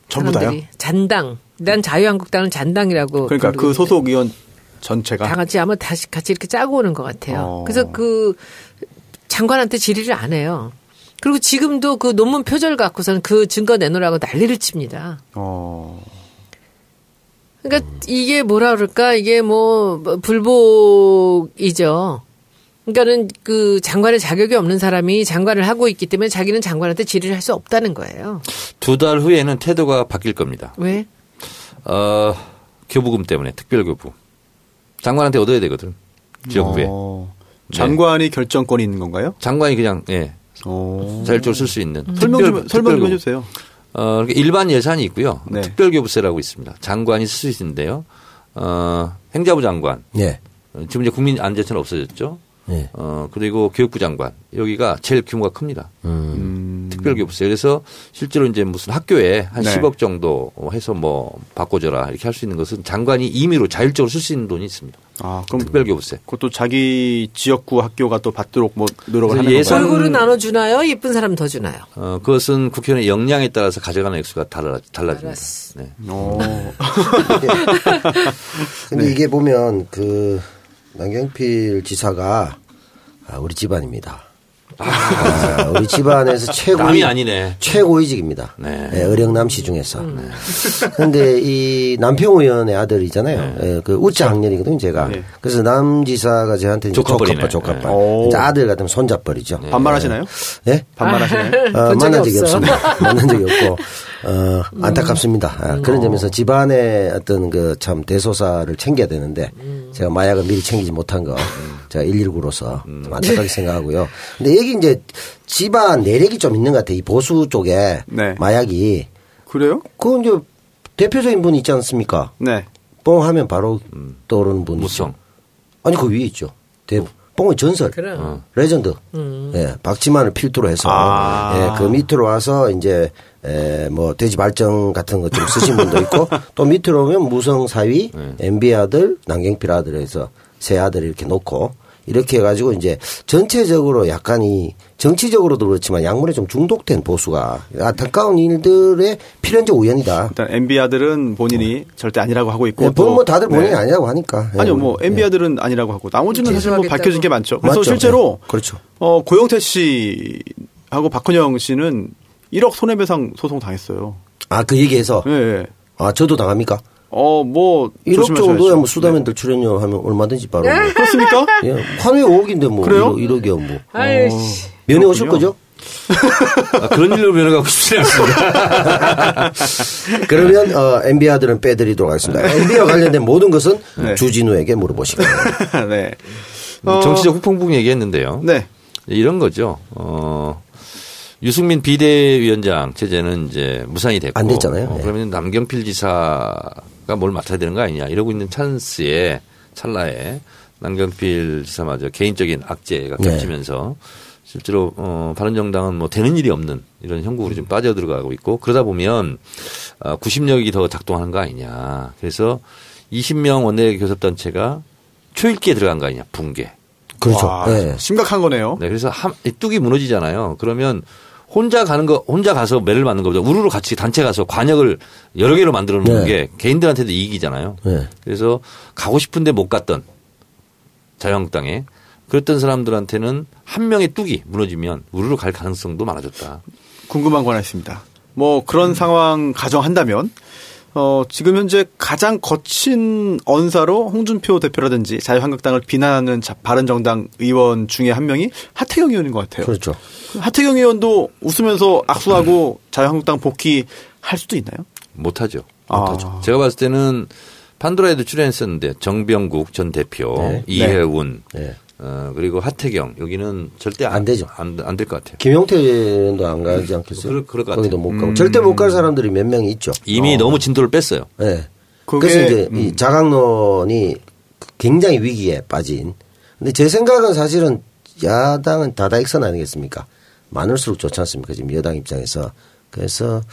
전부 다요? 잔당. 난 자유한국당은 잔당이라고. 그러니까 그 소속 의원 전체가 다 같이 아마 같이 이렇게 짜고 오는 것 같아요. 그래서 그 장관한테 질의를 안 해요. 그리고 지금도 그 논문 표절 갖고서는 그 증거 내놓으라고 난리를 칩니다. 그러니까 이게 뭐라 그럴까? 이게 불복이죠. 그러니까는 그 장관의 자격이 없는 사람이 장관을 하고 있기 때문에 자기는 장관한테 질의를 할 수 없다는 거예요. 2달 후에는 태도가 바뀔 겁니다. 왜? 교부금 때문에 특별교부. 장관한테 얻어야 되거든. 지역구에. 장관이 결정권이 있는 건가요? 장관이 그냥 자율적으로 쓸 수 있는. 설명 좀 해주세요. 일반 예산이 있고요. 네. 특별교부세라고 있습니다. 장관이 쓸 수 있는데요. 행자부 장관. 네. 지금 이제 국민안전처는 없어졌죠. 네. 그리고 교육부 장관. 여기가 제일 규모가 큽니다. 특별교부세. 그래서 실제로 이제 무슨 학교에 한 10억 정도 해서 바꿔줘라 이렇게 할 수 있는 것은 장관이 임의로 자율적으로 쓸 수 있는 돈이 있습니다. 그럼 특별교부세. 그것도 자기 지역구 학교가 또 받도록 노력을 하는 건가요? 골고루 나눠주나요? 예쁜 사람 더 주나요? 그것은 국회의원의 역량에 따라서 가져가는 액수가 달라집니다. 네. 근데 이게 보면 남경필 지사가 우리 집안입니다. 우리 집안에서 남이 아니네. 최고위직입니다. 네. 의령남씨 중에서. 그런데 이 남평 의원의 아들이잖아요. 네. 그 우짜 학년이거든요, 제가. 네. 그래서 남 지사가 저한테 조카뻘. 네. 아들 같으면 손잡벌이죠. 네. 반말하시나요? 네? 반말하시나요? 만난 적이 없습니다. 만난 적이 없고. 안타깝습니다. 그런 점에서 집안의 어떤 참 대소사를 챙겨야 되는데 제가 마약을 미리 챙기지 못한 거 제가 119로서 좀 안타깝게 생각하고요. 근데 여기 이제 집안 내력이 좀 있는 것 같아요. 이 보수 쪽에 마약이. 그래요? 그건 이제 대표적인 분이 있지 않습니까? 네. 뽕 하면 바로 떠오르는 분이 무성. 아니 그 위에 있죠. 뽕의 전설. 레전드. 예, 박지만을 필두로 해서 그 밑으로 와서 이제 돼지 발정 같은 것 좀 쓰신 분도 있고 또 밑으로 오면 무성 사위, MB 아들, 남경필 아들 해서 세 아들 이렇게 놓고 이렇게 해가지고 이제 전체적으로 약간 정치적으로도 그렇지만 약물에 좀 중독된 보수가 안타까운 일들의 필연적 우연이다. 일단 MB 아들은 본인이 절대 아니라고 하고 있고. 다들 본인이 아니라고 하니까. 아니요, MB 아들은 아니라고 하고 나머지는 사실 밝혀진 게 많죠. 그래서 실제로 그렇죠. 고영태 씨하고 박헌영 씨는 1억 손해배상 소송 당했어요. 그 얘기해서? 네. 저도 당합니까? 1억 정도야 수다맨들 출연료 하면 얼마든지 바로. 그렇습니까? 예. 환회 5억인데 그래요? 1억이야 아이씨. 면회 오실 거죠? 그런 일로 면허가고 싶지 않습니다. 그러면 MB 아들은 빼드리도록 하겠습니다. MB와 관련된 모든 것은 주진우에게 물어보시기 바랍니다. 네. 정치적 후폭풍 얘기했는데요. 네. 이런 거죠. 유승민 비대위원장 체제는 이제 무산이 됐고 안 됐잖아요. 그러면 남경필 지사가 뭘 맡아야 되는 거 아니냐 이러고 있는 찰나에 남경필 지사마저 개인적인 악재가 겹치면서 실제로 바른정당은 뭐 되는 일이 없는 이런 형국으로 좀 빠져 들어가고 있고 그러다 보면 구심력이 더 작동하는 거 아니냐. 그래서 20명 원내 교섭단체가 초읽기에 들어간 거 아니냐. 붕괴. 그렇죠. 와, 네. 심각한 거네요. 네, 그래서 뚝이 무너지잖아요. 그러면 혼자 가서 매를 맞는 것보다 우르르 같이 단체 가서 관역을 여러 개로 만들어 놓는 게 개인들한테도 이익이잖아요. 네. 그래서 가고 싶은데 못 갔던 자유한국당에 그랬던 사람들한테는 한 명의 뚝이 무너지면 우르르 갈 가능성도 많아졌다. 궁금한 거 하나 있습니다. 뭐 그런 상황 가정한다면 지금 현재 가장 거친 언사로 홍준표 대표라든지 자유한국당을 비난하는 바른정당 의원 중에 한 명이 하태경 의원인 것 같아요. 그렇죠. 하태경 의원도 웃으면서 악수하고 자유한국당 복귀할 수도 있나요? 못하죠. 못하죠. 제가 봤을 때는 판도라에도 출연했었는데 정병국 전 대표, 네. 이해운, 네. 그리고 하태경 여기는 절대 안 되죠. 안 될 것 같아요. 김용태 의원도 안 가지 않겠어요? 그럴 것 거기도 같아요. 못 가고. 절대 못 갈 사람들이 몇 명이 있죠. 이미 너무 진도를 뺐어요. 네. 그게, 그래서 이제 이 자강론이 굉장히 위기에 빠진. 근데 제 생각은 사실은 야당은 다다익선 아니겠습니까? 많을수록 좋지 않습니까? 지금 여당 입장에서. 그래서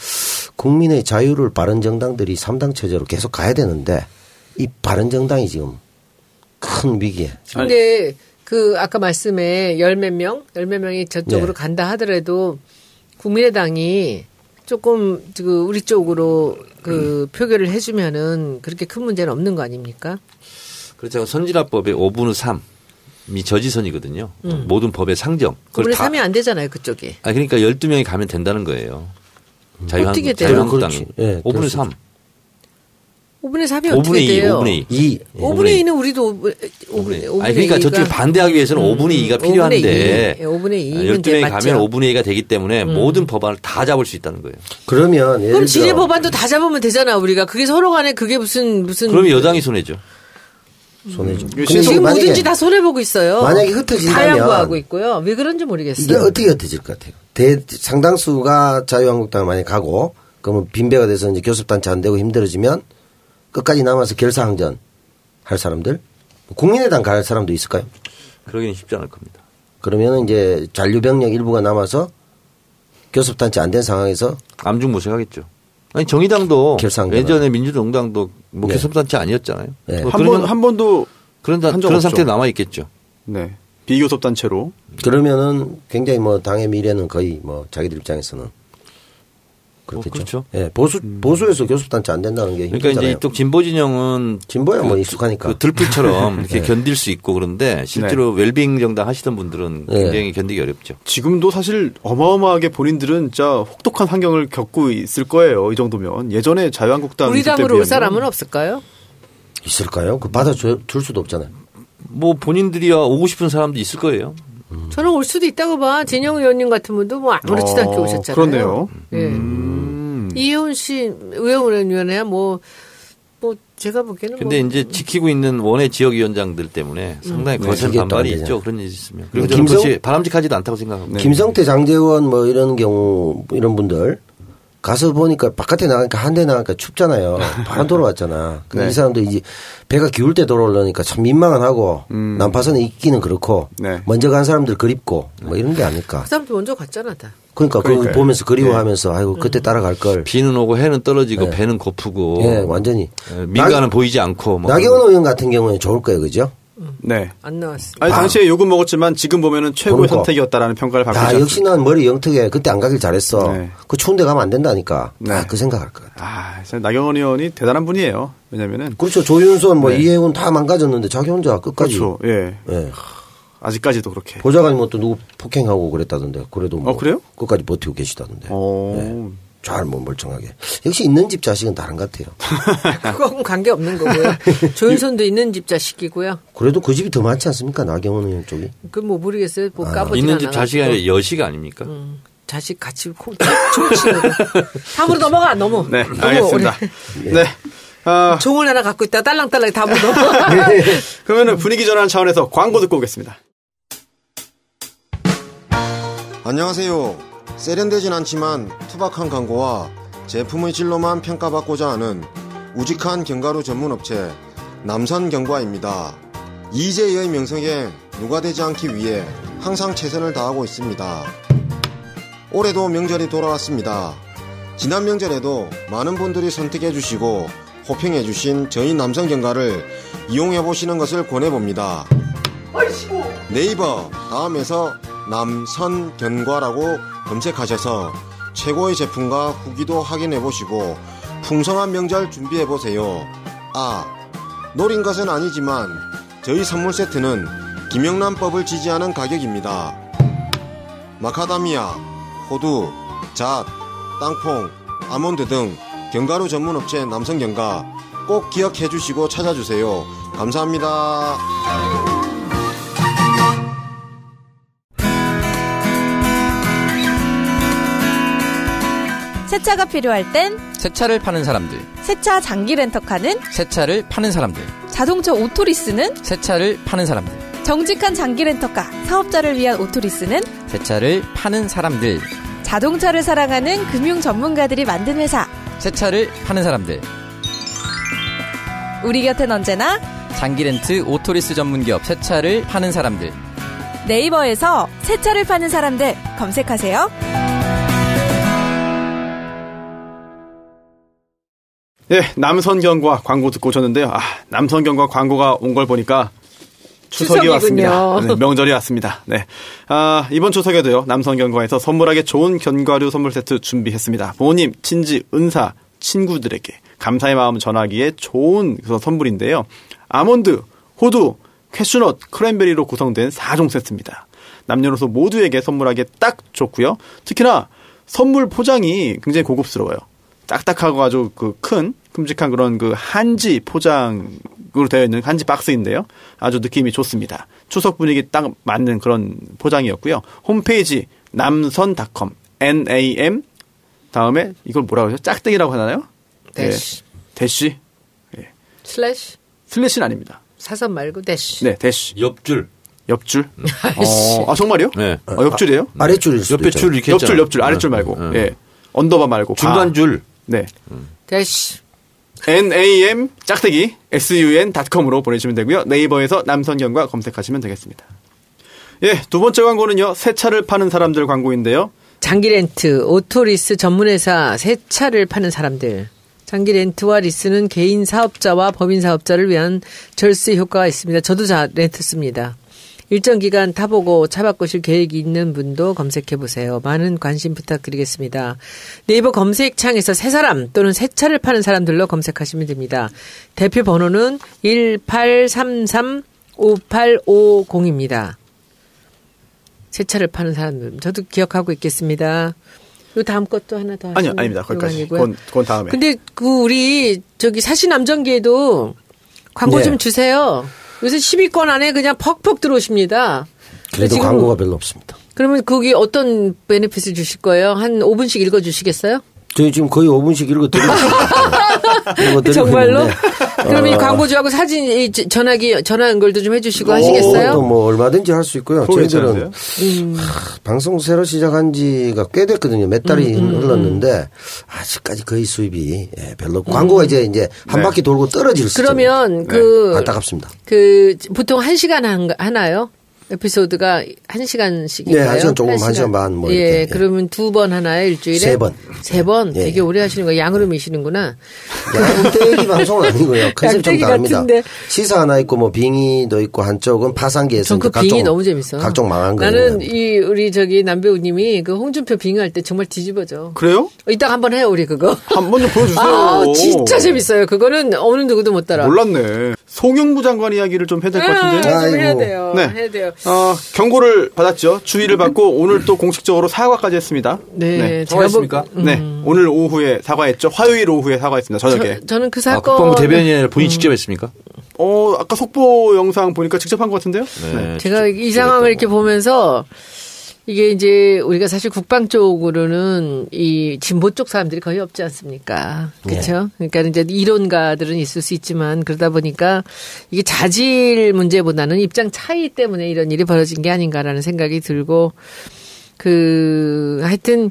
국민의 자유를 바른정당들이 3당 체제로 계속 가야 되는데 이 바른정당이 지금 큰 위기에. 근데 아까 말씀에 열 몇 명이 저쪽으로 간다 하더라도 국민의당이 조금 우리 쪽으로 표결을 해주면은 그렇게 큰 문제는 없는 거 아닙니까? 그렇죠. 선진화법의 5분의 3이 저지선이거든요. 모든 법의 상정. 5분의 3이 안 되잖아요, 그쪽이. 그러니까 12명이 가면 된다는 거예요. 어떻게 돼요? 자유한국당이. 네, 5분의 3. 5분의 3이 어떻게 5분의 2, 돼요? 5분의 2. 5분의 2는 우리도 5분의 2. 그러니까 저쪽에 반대하기 위해서는 5분의 2가 필요한데 5분의 2는 12명이 맞죠. 가면 5분의 2가 되기 때문에 모든 법안을 다 잡을 수 있다는 거예요. 그러면 예를 그럼 들어 지뢰 법안도 다 잡으면 되잖아, 우리가. 그게 서로 간에 그게 무슨. 그러면 여당이 손해죠. 손해죠. 지금 뭐든지 다 손해보고 있어요. 만약에 흩어진다면 다 양보하고 있고요. 왜 그런지 모르겠어요. 이게 어떻게 흩어질 것 같아요? 상당수가 자유한국당을 많이 가고 그러면 빈배가 돼서 이제 교섭단체 안 되고 힘들어지면 끝까지 남아서 결사항전 할 사람들? 국민의당 갈 사람도 있을까요? 그러기는 쉽지 않을 겁니다. 그러면 이제 잔류병력 일부가 남아서 교섭단체 안 된 상황에서 암중무색하겠죠. 아니 정의당도 결사항전 예전에 민주노동당도 뭐 교섭단체 아니었잖아요. 네. 한 번도 그런 없죠. 상태에 남아 있겠죠. 네. 비교섭 단체로. 그러면은 굉장히 뭐 당의 미래는 거의 뭐 자기들 입장에서는 그렇겠죠. 그렇죠. 예, 보수에서 교섭단체 안 된다는 게 그러니까 힘들잖아요. 이제 이쪽 진보 진영은 진보야 뭐 익숙하니까. 들불처럼 이렇게 견딜 수 있고 그런데 실제로 웰빙 정당 하시던 분들은 굉장히 견디기 어렵죠. 지금도 사실 어마어마하게 본인들은 진짜 혹독한 환경을 겪고 있을 거예요. 이 정도면. 예전에 자유한국당 우리 당으로 올 사람은 없을까요? 있을까요? 그 받아줄 수도 없잖아요. 뭐 본인들이야 오고 싶은 사람도 있을 거예요. 저는 올 수도 있다고 봐. 진영 의원님 같은 분도 뭐 아무렇지도 않게 오셨잖아요. 그렇네요. 예. 이혜훈 씨 의원위원회야 뭐 제가 보기에는 근데 이제 지키고 있는 원외 지역위원장들 때문에 상당히 거센 반발이 있죠. 그런 일이 있으면. 그리고 저는 그것이 바람직하지도 않다고 생각합니다. 김성태, 장제원 뭐 이런 경우 이런 분들 가서 보니까 바깥에 나가니까 한 대 나가니까 춥잖아요. 바로 돌아왔잖아. 이 사람도 이제 배가 기울 때 돌아오려니까 참 민망은 하고 난파선에 있기는 그렇고 먼저 간 사람들 그립고 뭐 이런 게 아닐까. 그 사람도 먼저 갔잖아 다. 그러니까 그거 보면서 그리워하면서 아이고 그때 따라갈 걸. 비는 오고 해는 떨어지고 배는 고프고. 예, 완전히. 민가는 보이지 않고. 뭐 나경원 의원 같은 경우는 좋을 거예요, 그죠? 네. 안 나왔어요. 아니 당시에 욕은 먹었지만 지금 보면은 최고의 선택이었다라는 평가를 받고 있습니다. 역시 난 머리 영특해. 그때 안 가길 잘했어. 그 추운데 가면 안 된다니까. 그 생각할 것 같아. 나경원 의원이 대단한 분이에요. 왜냐면은 그렇죠. 조윤선 뭐 이혜훈 다 망가졌는데 자기 혼자 끝까지. 그렇죠. 예. 아직까지도 그렇게. 보좌관이 뭐 또 누구 폭행하고 그랬다던데. 그래도 뭐 그래요? 끝까지 버티고 계시다던데. 잘 뭐 멀쩡하게. 역시 있는 집 자식은 다른 것 같아요. 그거하고는 관계없는 거고요. 조윤선도 있는 집 자식이고요. 그래도 그 집이 더 많지 않습니까? 나경원 의원 쪽이. 그 뭐 모르겠어요. 뭐 까보지는 있는 집 자식이 아니라 여식 아닙니까? 자식 같이 총치는 다음으로 넘어가. 너무. 네, 알겠습니다. 네. 종을 하나 갖고 있다 딸랑딸랑 다음으로 넘어가. 그러면은 분위기 전환 차원에서 광고 듣고 오겠습니다. 안녕하세요. 세련되진 않지만 투박한 광고와 제품의 질로만 평가받고자 하는 우직한 견과류 전문업체 남선경과입니다. 이재희의 명성에 누가 되지 않기 위해 항상 최선을 다하고 있습니다. 올해도 명절이 돌아왔습니다. 지난 명절에도 많은 분들이 선택해 주시고 호평해 주신 저희 남성경과를 이용해 보시는 것을 권해봅니다. 네이버 다음에서 남선견과라고 검색하셔서 최고의 제품과 후기도 확인해 보시고 풍성한 명절 준비해 보세요. 노린 것은 아니지만 저희 선물 세트는 김영란법을 지지하는 가격입니다. 마카다미아, 호두, 잣, 땅콩, 아몬드 등 견과류 전문업체 남성견과 꼭 기억해 주시고 찾아주세요. 감사합니다. 세차가 필요할 땐 세차를 파는 사람들, 세차 장기 렌터카는 세차를 파는 사람들, 자동차 오토리스는 세차를 파는 사람들, 정직한 장기 렌터카 사업자를 위한 오토리스는 세차를 파는 사람들, 자동차를 사랑하는 금융 전문가들이 만든 회사 세차를 파는 사람들. 우리 곁엔 언제나 장기렌트 오토리스 전문기업 세차를 파는 사람들. 네이버에서 세차를 파는 사람들 검색하세요. 네, 남선경과 광고 듣고 오셨는데요. 남선경과 광고가 온 걸 보니까 추석이 왔습니다. 네, 명절이 왔습니다. 네. 이번 추석에도요, 남선경과에서 선물하기 좋은 견과류 선물 세트 준비했습니다. 부모님, 친지, 은사, 친구들에게 감사의 마음 전하기에 좋은 선물인데요. 아몬드, 호두, 캐슈넛, 크랜베리로 구성된 4종 세트입니다. 남녀노소 모두에게 선물하기에 딱 좋고요. 특히나 선물 포장이 굉장히 고급스러워요. 딱딱하고 아주 큰 큼직한 그런 한지 포장으로 되어 있는 한지 박스인데요. 아주 느낌이 좋습니다. 추석 분위기 딱 맞는 그런 포장이었고요. 홈페이지 남선.com NAM 다음에 이걸 뭐라고 하죠? 짝대기라고 하나요? 대시. 네. 대시. 네. 슬래시? 슬래시는 아닙니다. 사선 말고 대시. 네, 대시. 옆줄. 정말요? 네. 옆줄이에요? 아랫줄일 수도 옆에 있죠. 줄 이렇게 했잖아. 옆줄, 아랫줄 말고. 예. 언더바 말고. 중간 줄. 네. 대시. NAM 짝대기 sun.com으로 보내주시면 되고요. 네이버에서 남선경과 검색하시면 되겠습니다. 예, 두 번째 광고는요. 새 차를 파는 사람들 광고인데요. 장기렌트, 오토리스 전문회사 새 차를 파는 사람들. 장기렌트와 리스는 개인 사업자와 법인 사업자를 위한 절세 효과가 있습니다. 저도 렌트 씁니다. 일정 기간 타보고 차 바꾸실 계획이 있는 분도 검색해보세요. 많은 관심 부탁드리겠습니다. 네이버 검색창에서 새 사람 또는 새 차를 파는 사람들로 검색하시면 됩니다. 대표 번호는 1833-5850입니다. 새 차를 파는 사람들. 저도 기억하고 있겠습니다. 요 다음 것도 하나 더 아니요, 아닙니다. 거기까지. 그건 다음에. 근데 우리 사시남전기에도 광고 좀 주세요. 요새 10위권 안에 그냥 퍽퍽 들어오십니다. 그래도 지금 광고가 별로 없습니다. 그러면 거기 어떤 베네핏을 주실 거예요? 한 5분씩 읽어주시겠어요? 저희 지금 거의 5분씩 읽어드리고 있습니다. 정말로? 그럼 이 광고주하고 사진, 전화 연결도 좀 해주시고 하시겠어요? 또 뭐 얼마든지 할 수 있고요. 저희들은 방송 새로 시작한 지가 꽤 됐거든요. 몇 달이 흘렀는데 아직까지 거의 수입이 별로 없고 광고가 이제 한 바퀴 돌고 떨어질 수 있어요. 그러면 안타깝습니다. 보통 1시간 하나요? 에피소드가 1시간씩인가요? 네, 1시간 조금 1시간 반 뭐 이렇게. 예, 그러면 2번 하나요? 일주일에? 3번. 3번? 예. 되게 오래 하시는 거예요. 양으로 미시는구나. 양떼기 방송은 아니고요. 컨셉 좀 다릅니다. 같은데. 시사 하나 있고 뭐 빙의도 있고 한쪽은 파산기에서 전 그 빙의 너무 재밌어. 각종 망한 거. 나는 우리 남배우님이 그 홍준표 빙의할 때 정말 뒤집어져. 그래요? 이따가 한번 해요, 우리 그거. 한번 좀 보여주세요. 진짜 재밌어요. 그거는 어느 누구도 못 따라. 몰랐네. 송영무 장관 이야기를 좀 해야 될 것 같은데. 좀 해야 돼요. 네. 해야 돼요. 경고를 받았죠. 주의를 받고 오늘 또 공식적으로 사과까지 했습니다. 네. 사과했습니까? 네. 오늘 오후에 사과했죠. 화요일 오후에 사과했습니다. 저녁에. 저는 그 사건. 국방부 대변인이 아니라 본인이 직접 했습니까? 아까 속보 영상 보니까 직접 한 것 같은데요? 네. 제가 이 상황을 이렇게 보면서 이게 이제 우리가 사실 국방 쪽으로는 이 진보 쪽 사람들이 거의 없지 않습니까? 그렇죠? 그러니까 이제 이론가들은 있을 수 있지만 그러다 보니까 이게 자질 문제보다는 입장 차이 때문에 이런 일이 벌어진 게 아닌가라는 생각이 들고 하여튼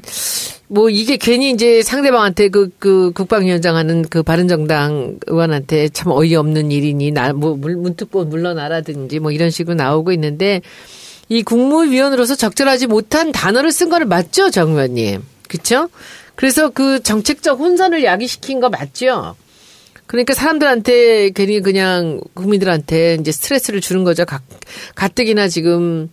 뭐 이게 괜히 이제 상대방한테 그 국방위원장 하는 그 바른정당 의원한테 참 어이없는 일이니 뭐 문득 물러나라든지 뭐 이런 식으로 나오고 있는데 이 국무위원으로서 적절하지 못한 단어를 쓴 거는 맞죠, 정 의원님? 그렇죠? 그래서 그 정책적 혼선을 야기시킨 거 맞죠? 그러니까 사람들한테 괜히 그냥 국민들한테 이제 스트레스를 주는 거죠. 가뜩이나 지금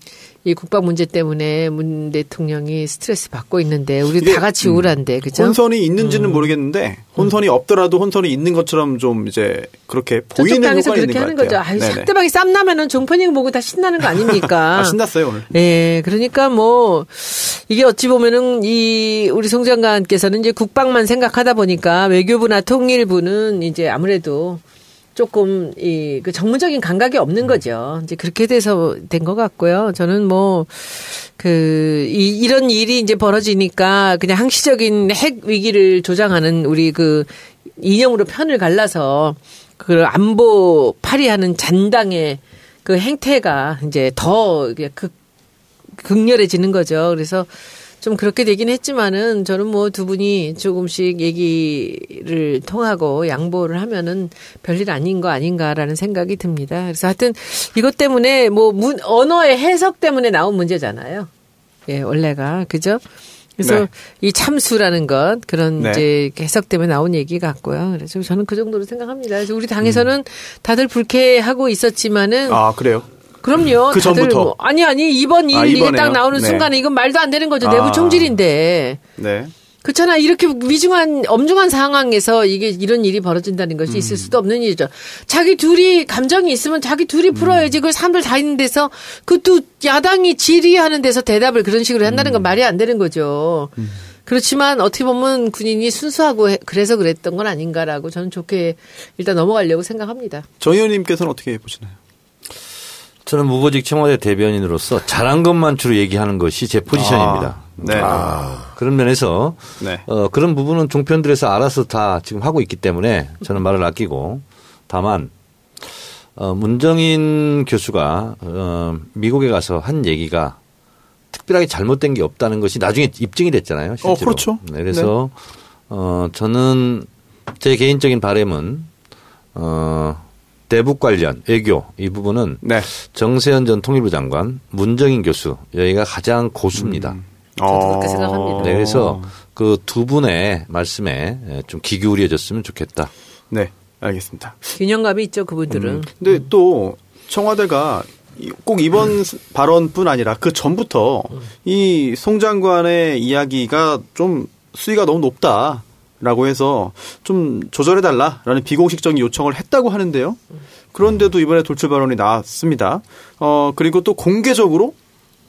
이 국방 문제 때문에 문 대통령이 스트레스 받고 있는데 우리 다 같이 우울한데 그죠? 혼선이 있는지는 모르겠는데 혼선이 없더라도 혼선이 있는 것처럼 좀 이제 그렇게 보이는 효과가 있는 것 같아요. 거죠. 아유, 상대방이 쌈 나면은 종편이 보고 다 신나는 거 아닙니까? 신났어요 오늘. 네, 그러니까 뭐 이게 어찌 보면은 이 우리 송 장관께서는 이제 국방만 생각하다 보니까 외교부나 통일부는 이제 아무래도 조금 그 전문적인 감각이 없는 거죠. 이제 그렇게 돼서 된 것 같고요. 저는 뭐 이런 일이 이제 벌어지니까 그냥 항시적인 핵 위기를 조장하는 우리 그 이념으로 편을 갈라서 그 안보 파리하는 잔당의 그 행태가 이제 더 극렬해지는 거죠. 그래서 좀 그렇게 되긴 했지만은 저는 뭐 두 분이 조금씩 얘기를 통하고 양보를 하면은 별일 아닌 거 아닌가라는 생각이 듭니다. 그래서 하여튼 이것 때문에 뭐 언어의 해석 때문에 나온 문제잖아요. 예, 원래가. 그죠? 그래서 네. 이 참수라는 것 그런 네. 이제 해석 때문에 나온 얘기 같고요. 그래서 저는 그 정도로 생각합니다. 그래서 우리 당에서는 다들 불쾌하고 있었지만은 아, 그래요? 그럼요. 그 다들 전부터. 뭐, 아니 이번 일이 딱 나오는 네. 순간에 이건 말도 안 되는 거죠. 내부 총질인데. 네. 그렇잖아. 이렇게 엄중한 상황에서 이런 일이 벌어진다는 것이 있을 수도 없는 일이죠. 자기 둘이 감정이 있으면 자기 둘이 풀어야지. 그걸 사람들 다 있는 데서 그 또 야당이 질의하는 데서 대답을 그런 식으로 한다는 건 말이 안 되는 거죠. 그렇지만 어떻게 보면 군인이 순수하고 그래서 그랬던 건 아닌가라고 저는 좋게 일단 넘어가려고 생각합니다. 정 의원님께서는 어떻게 보시나요? 저는 무보직 청와대 대변인으로서 잘한 것만 주로 얘기하는 것이 제 포지션입니다. 네. 그런 면에서 네. 그런 부분은 종편들에서 알아서 다 지금 하고 있기 때문에 저는 말을 아끼고 다만 문정인 교수가 미국에 가서 한 얘기가 특별하게 잘못된 게 없다는 것이 나중에 입증이 됐잖아요. 실제로. 그렇죠. 네, 그래서 저는 제 개인적인 바람은 대북 관련 외교 이 부분은 네. 정세현 전 통일부 장관, 문정인 교수 여기가 가장 고수입니다. 저도 그렇게 생각합니다. 네, 그래서 그 두 분의 말씀에 좀 귀 기울여졌으면 좋겠다. 네, 알겠습니다. 균형감이 있죠, 그분들은. 근데 또 청와대가 꼭 이번 발언뿐 아니라 그 전부터 이 송 장관의 이야기가 좀 수위가 너무 높다. 라고 해서 좀 조절해달라라는 비공식적인 요청을 했다고 하는데요. 그런데도 이번에 돌출 발언이 나왔습니다. 그리고 또 공개적으로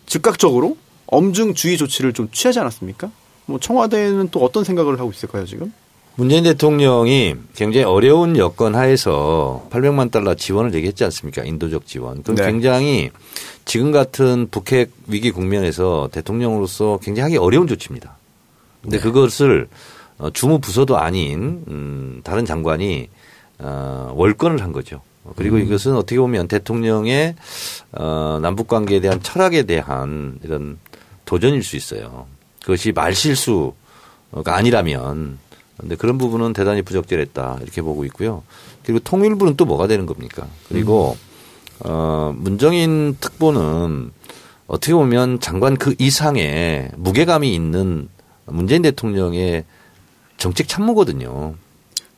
즉각적으로 엄중 주의 조치를 좀 취하지 않았습니까? 뭐 청와대는 또 어떤 생각을 하고 있을까요 지금? 문재인 대통령이 굉장히 어려운 여건 하에서 800만 달러 지원을 얘기했지 않습니까? 인도적 지원. 그럼 네. 굉장히 지금 같은 북핵 위기 국면에서 대통령으로서 굉장히 하기 어려운 조치입니다. 근데 그것을 주무 부서도 아닌 다른 장관이 월권을 한 거죠. 그리고 이것은 어떻게 보면 대통령의 남북 관계에 대한 철학에 대한 이런 도전일 수 있어요. 그것이 말실수가 아니라면. 그런데 그런 부분은 대단히 부적절했다 이렇게 보고 있고요. 그리고 통일부는 또 뭐가 되는 겁니까? 그리고 문정인 특보는 어떻게 보면 장관 그 이상의 무게감이 있는 문재인 대통령의 정책 참모거든요.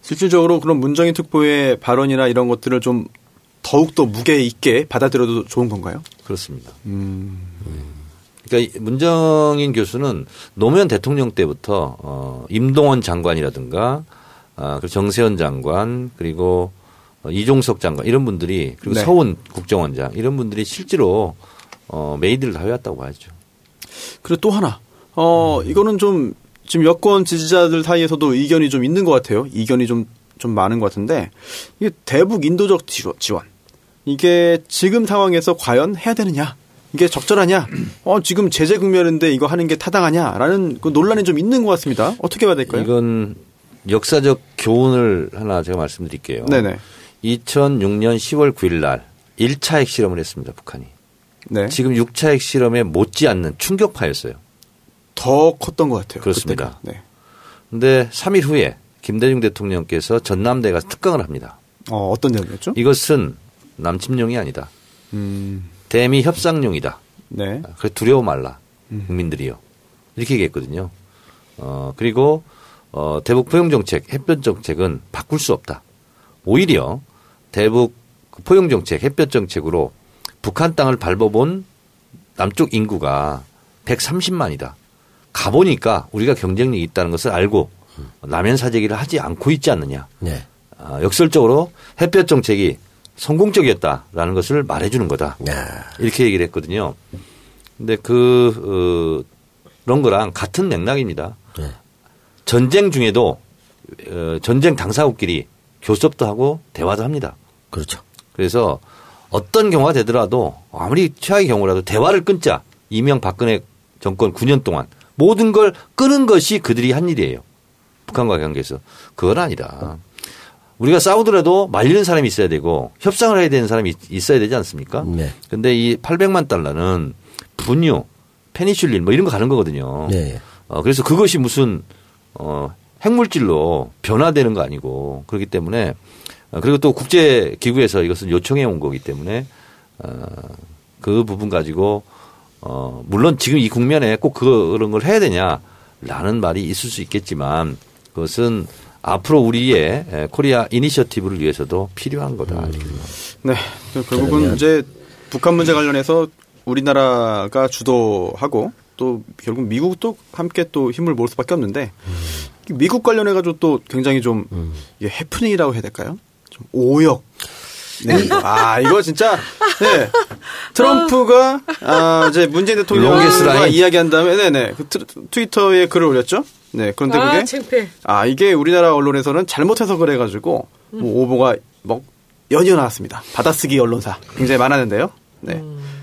실질적으로 그런 문정인 특보의 발언이나 이런 것들을 좀 더욱더 무게 있게 받아들여도 좋은 건가요? 그렇습니다. 그러니까 문정인 교수는 노무현 대통령 때부터 임동원 장관이라든가 정세현 장관 그리고 이종석 장관 이런 분들이 그리고 네. 서훈 국정원장 이런 분들이 실제로 메이드를 다 해왔다고 봐야죠. 그리고 또 하나 이거는 좀 지금 여권 지지자들 사이에서도 의견이 좀 있는 것 같아요. 이견이 좀 많은 것 같은데 이게 대북 인도적 지원 이게 지금 상황에서 과연 해야 되느냐 이게 적절하냐 지금 제재 국면인데 이거 하는 게 타당하냐라는 그 논란이 좀 있는 것 같습니다. 어떻게 봐야 될까요? 이건 역사적 교훈을 하나 제가 말씀드릴게요. 네네. 2006년 10월 9일 날 1차 핵실험을 했습니다. 북한이. 네. 지금 6차 핵실험에 못지않는 충격파였어요. 더 컸던 것 같아요. 그렇습니다. 네. 근데 3일 후에 김대중 대통령께서 전남대에 가서 특강을 합니다. 어떤 내용이었죠? 이것은 남침용이 아니다. 대미 협상용이다. 네. 그래 두려워 말라. 국민들이요. 이렇게 얘기했거든요. 그리고 대북 포용 정책, 햇볕 정책은 바꿀 수 없다. 오히려 대북 포용 정책, 햇볕 정책으로 북한 땅을 밟아본 남쪽 인구가 130만이다. 가보니까 우리가 경쟁력이 있다는 것을 알고 남연 사재기를 하지 않고 있지 않느냐. 네. 역설적으로 햇볕 정책이 성공적이었다라는 것을 말해주는 거다. 이렇게 얘기를 했거든요. 근데 그런 거랑 같은 맥락입니다. 네. 전쟁 중에도 전쟁 당사국끼리 교섭도 하고 대화도 합니다. 그렇죠. 그래서 어떤 경우가 되더라도 아무리 최악의 경우라도 대화를 끊자. 이명박근혜 정권 9년 동안 모든 걸 끄는 것이 그들이 한 일이에요. 북한과 관계에서. 그건 아니다. 우리가 싸우더라도 말리는 사람이 있어야 되고 협상을 해야 되는 사람이 있어야 되지 않습니까? 네. 근데 이 800만 달러는 분유, 페니슐린 뭐 이런 거 가는 거거든요. 네. 그래서 그것이 무슨 핵물질로 변화되는 거 아니고 그렇기 때문에 그리고 또 국제기구에서 이것은 요청해 온 거기 때문에 그 부분 가지고 물론 지금 이 국면에 꼭 그런 걸 해야 되냐라는 말이 있을 수 있겠지만 그것은 앞으로 우리의 코리아 이니셔티브를 위해서도 필요한 거다. 네. 결국은 이제 북한 문제 관련해서 우리나라가 주도하고 또 결국 미국도 함께 또 힘을 모을 수밖에 없는데 미국 관련해가지고 또 굉장히 좀 이게 해프닝이라고 해야 될까요? 좀 오역. 네. 이거 진짜, 네. 트럼프가, 이제 문재인 대통령과 이야기한 다음에, 네네. 그 트위터에 글을 올렸죠? 네. 그런데 그게. 창피해. 이게 우리나라 언론에서는 잘못해서 그래가지고, 뭐 오보가 뭐 연이어 나왔습니다. 받아쓰기 언론사. 굉장히 많았는데요. 네.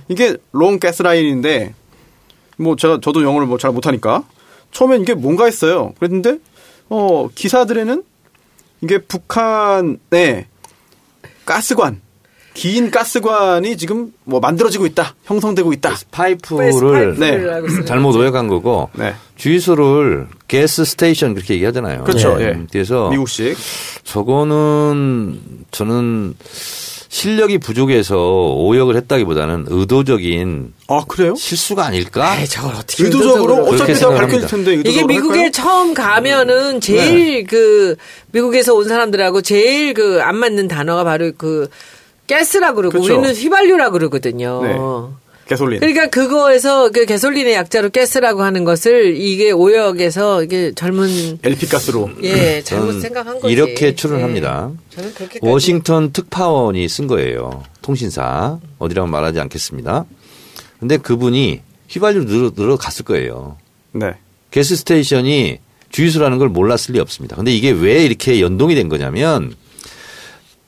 이게 롱 가스라인인데, 뭐 저도 영어를 뭐 잘 못하니까, 처음엔 이게 뭔가 했어요. 그랬는데, 기사들에는 이게 북한의 가스관, 긴 가스관이 지금 뭐 만들어지고 있다, 형성되고 있다. 파이프를 네. 잘못 오역한 거고 네. 주유소를 가스 스테이션 그렇게 얘기하잖아요. 그렇죠. 네. 예. 그래서 미국식. 저거는 저는 실력이 부족해서 오역을 했다기보다는 의도적인 그래요? 실수가 아닐까? 저걸 어떻게 의도적으로 어차피 다 밝혀질 텐데 이게 미국에 할까요? 처음 가면은 제일 그 미국에서 온 사람들하고 제일 그 안 맞는 단어가 바로 그 가스라고 그러고 그렇죠. 우리는 휘발유라고 그러거든요. 네. 가솔린. 그러니까 그거에서 그 가솔린의 약자로 가스라고 하는 것을 이게 오역에서 이게 젊은 LP 가스로. 예, 잘못 생각한 거지. 이렇게 추론합니다. 예. 저는 그렇게까지 워싱턴 특파원이 쓴 거예요. 통신사. 어디라고 말하지 않겠습니다. 근데 그분이 휘발유 늘어갔을 거예요. 네. 가스 스테이션이 주유소라는 걸 몰랐을 리 없습니다. 근데 이게 왜 이렇게 연동이 된 거냐면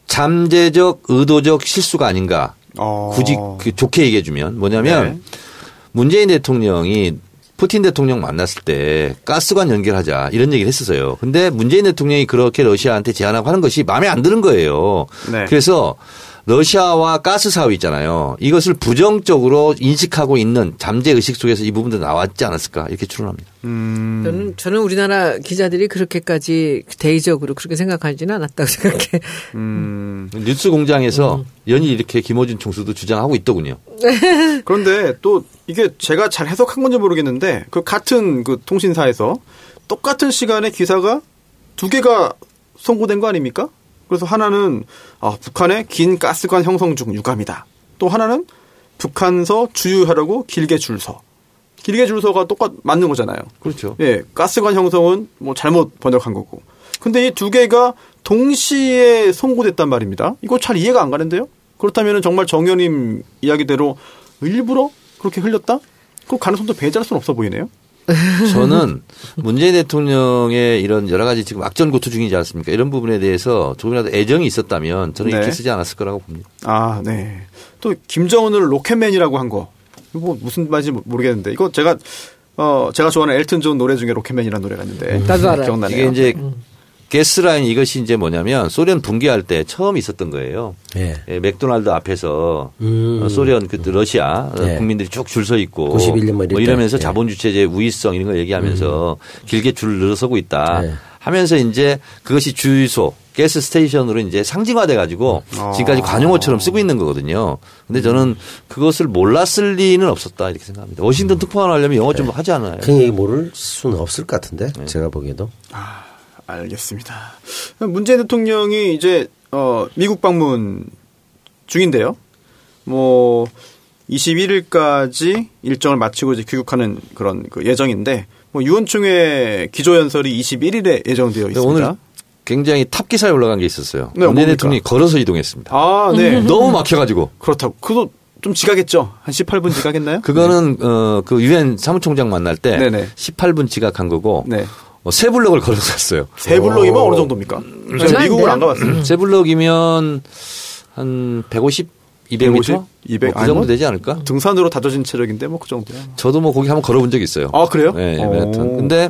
잠재적 의도적 실수가 아닌가. 굳이 좋게 얘기해 주면 뭐냐면 네. 문재인 대통령이 푸틴 대통령 만났을 때 가스관 연결하자 이런 얘기를 했었어요. 근데 문재인 대통령이 그렇게 러시아한테 제안하고 하는 것이 마음에 안 드는 거예요. 네. 그래서 러시아와 가스 사업 있잖아요. 이것을 부정적으로 인식하고 있는 잠재 의식 속에서 이 부분도 나왔지 않았을까 이렇게 추론합니다. 저는 우리나라 기자들이 그렇게까지 대의적으로 그렇게 생각하지는 않았다고 생각해. 뉴스 공장에서 연일 이렇게 김어준 총수도 주장하고 있더군요. 그런데 또 이게 제가 잘 해석한 건지 모르겠는데 그 같은 그 통신사에서 똑같은 시간에 기사가 두 개가 송고된 거 아닙니까? 그래서 하나는 북한의 긴 가스관 형성 중 유감이다. 또 하나는 북한서 주유하려고 길게 줄 서. 길게 줄 서가 맞는 거잖아요. 그렇죠. 예, 가스관 형성은 뭐 잘못 번역한 거고. 근데 이 두 개가 동시에 송고됐단 말입니다. 이거 잘 이해가 안 가는데요? 그렇다면 정말 정 의원님 이야기대로 일부러 그렇게 흘렸다? 그 가능성도 배제할 수는 없어 보이네요. 저는 문재인 대통령의 이런 여러 가지 지금 악전 고투 중이지 않습니까? 이런 부분에 대해서 조금이라도 애정이 있었다면 저는 이렇게 쓰지 않았을 거라고 봅니다. 네. 또 김정은을 로켓맨이라고 한 거. 뭐 무슨 말인지 모르겠는데 이거 제가 좋아하는 엘튼 존 노래 중에 로켓맨이라는 노래가 있는데 나도 알아요. 기억나네요. 이게 이제 가스라인 이것이 이제 뭐냐면 소련 붕괴할 때 처음 있었던 거예요. 예, 맥도날드 앞에서 소련 그 러시아 국민들이 쭉 줄 서 있고 91년 뭐 이러면서 자본주체제 우위성 이런 걸 얘기하면서 길게 줄 늘어서고 있다 하면서 이제 그것이 주유소 가스 스테이션으로 이제 상징화돼 가지고 지금까지 관용어처럼 쓰고 있는 거거든요. 근데 저는 그것을 몰랐을 리는 없었다 이렇게 생각합니다. 워싱턴 특파원 하려면 영어 좀 하지 않아요? 그 얘기 모를 수는 없을 것 같은데 제가 보기에도. 알겠습니다. 문재인 대통령이 이제 미국 방문 중인데요. 뭐 21일까지 일정을 마치고 이제 귀국하는 그런 그 예정인데 뭐 유엔총회 기조연설이 21일에 예정되어 있습니다. 오늘 굉장히 탑 기사에 올라간 게 있었어요. 네, 문재인 대통령이 걸어서 이동했습니다. 아, 네. 너무 막혀가지고. 그렇다고. 그거 좀 지각했죠? 한 18분 지각했나요? 그거는 그 유엔 사무총장 만날 때 네네. 18분 지각한 거고 네. 세 블럭을 걸어서 갔어요. 세 블럭이면 어느 정도입니까? 제가 미국을 안 가봤어요. 세 블럭이면 한 150, 200m? 200? 뭐 그 정도 되지 않을까? 등산으로 다져진 체력인데 뭐 그 정도야. 저도 뭐 거기 한번 걸어본 적이 있어요. 아, 그래요? 네. 근데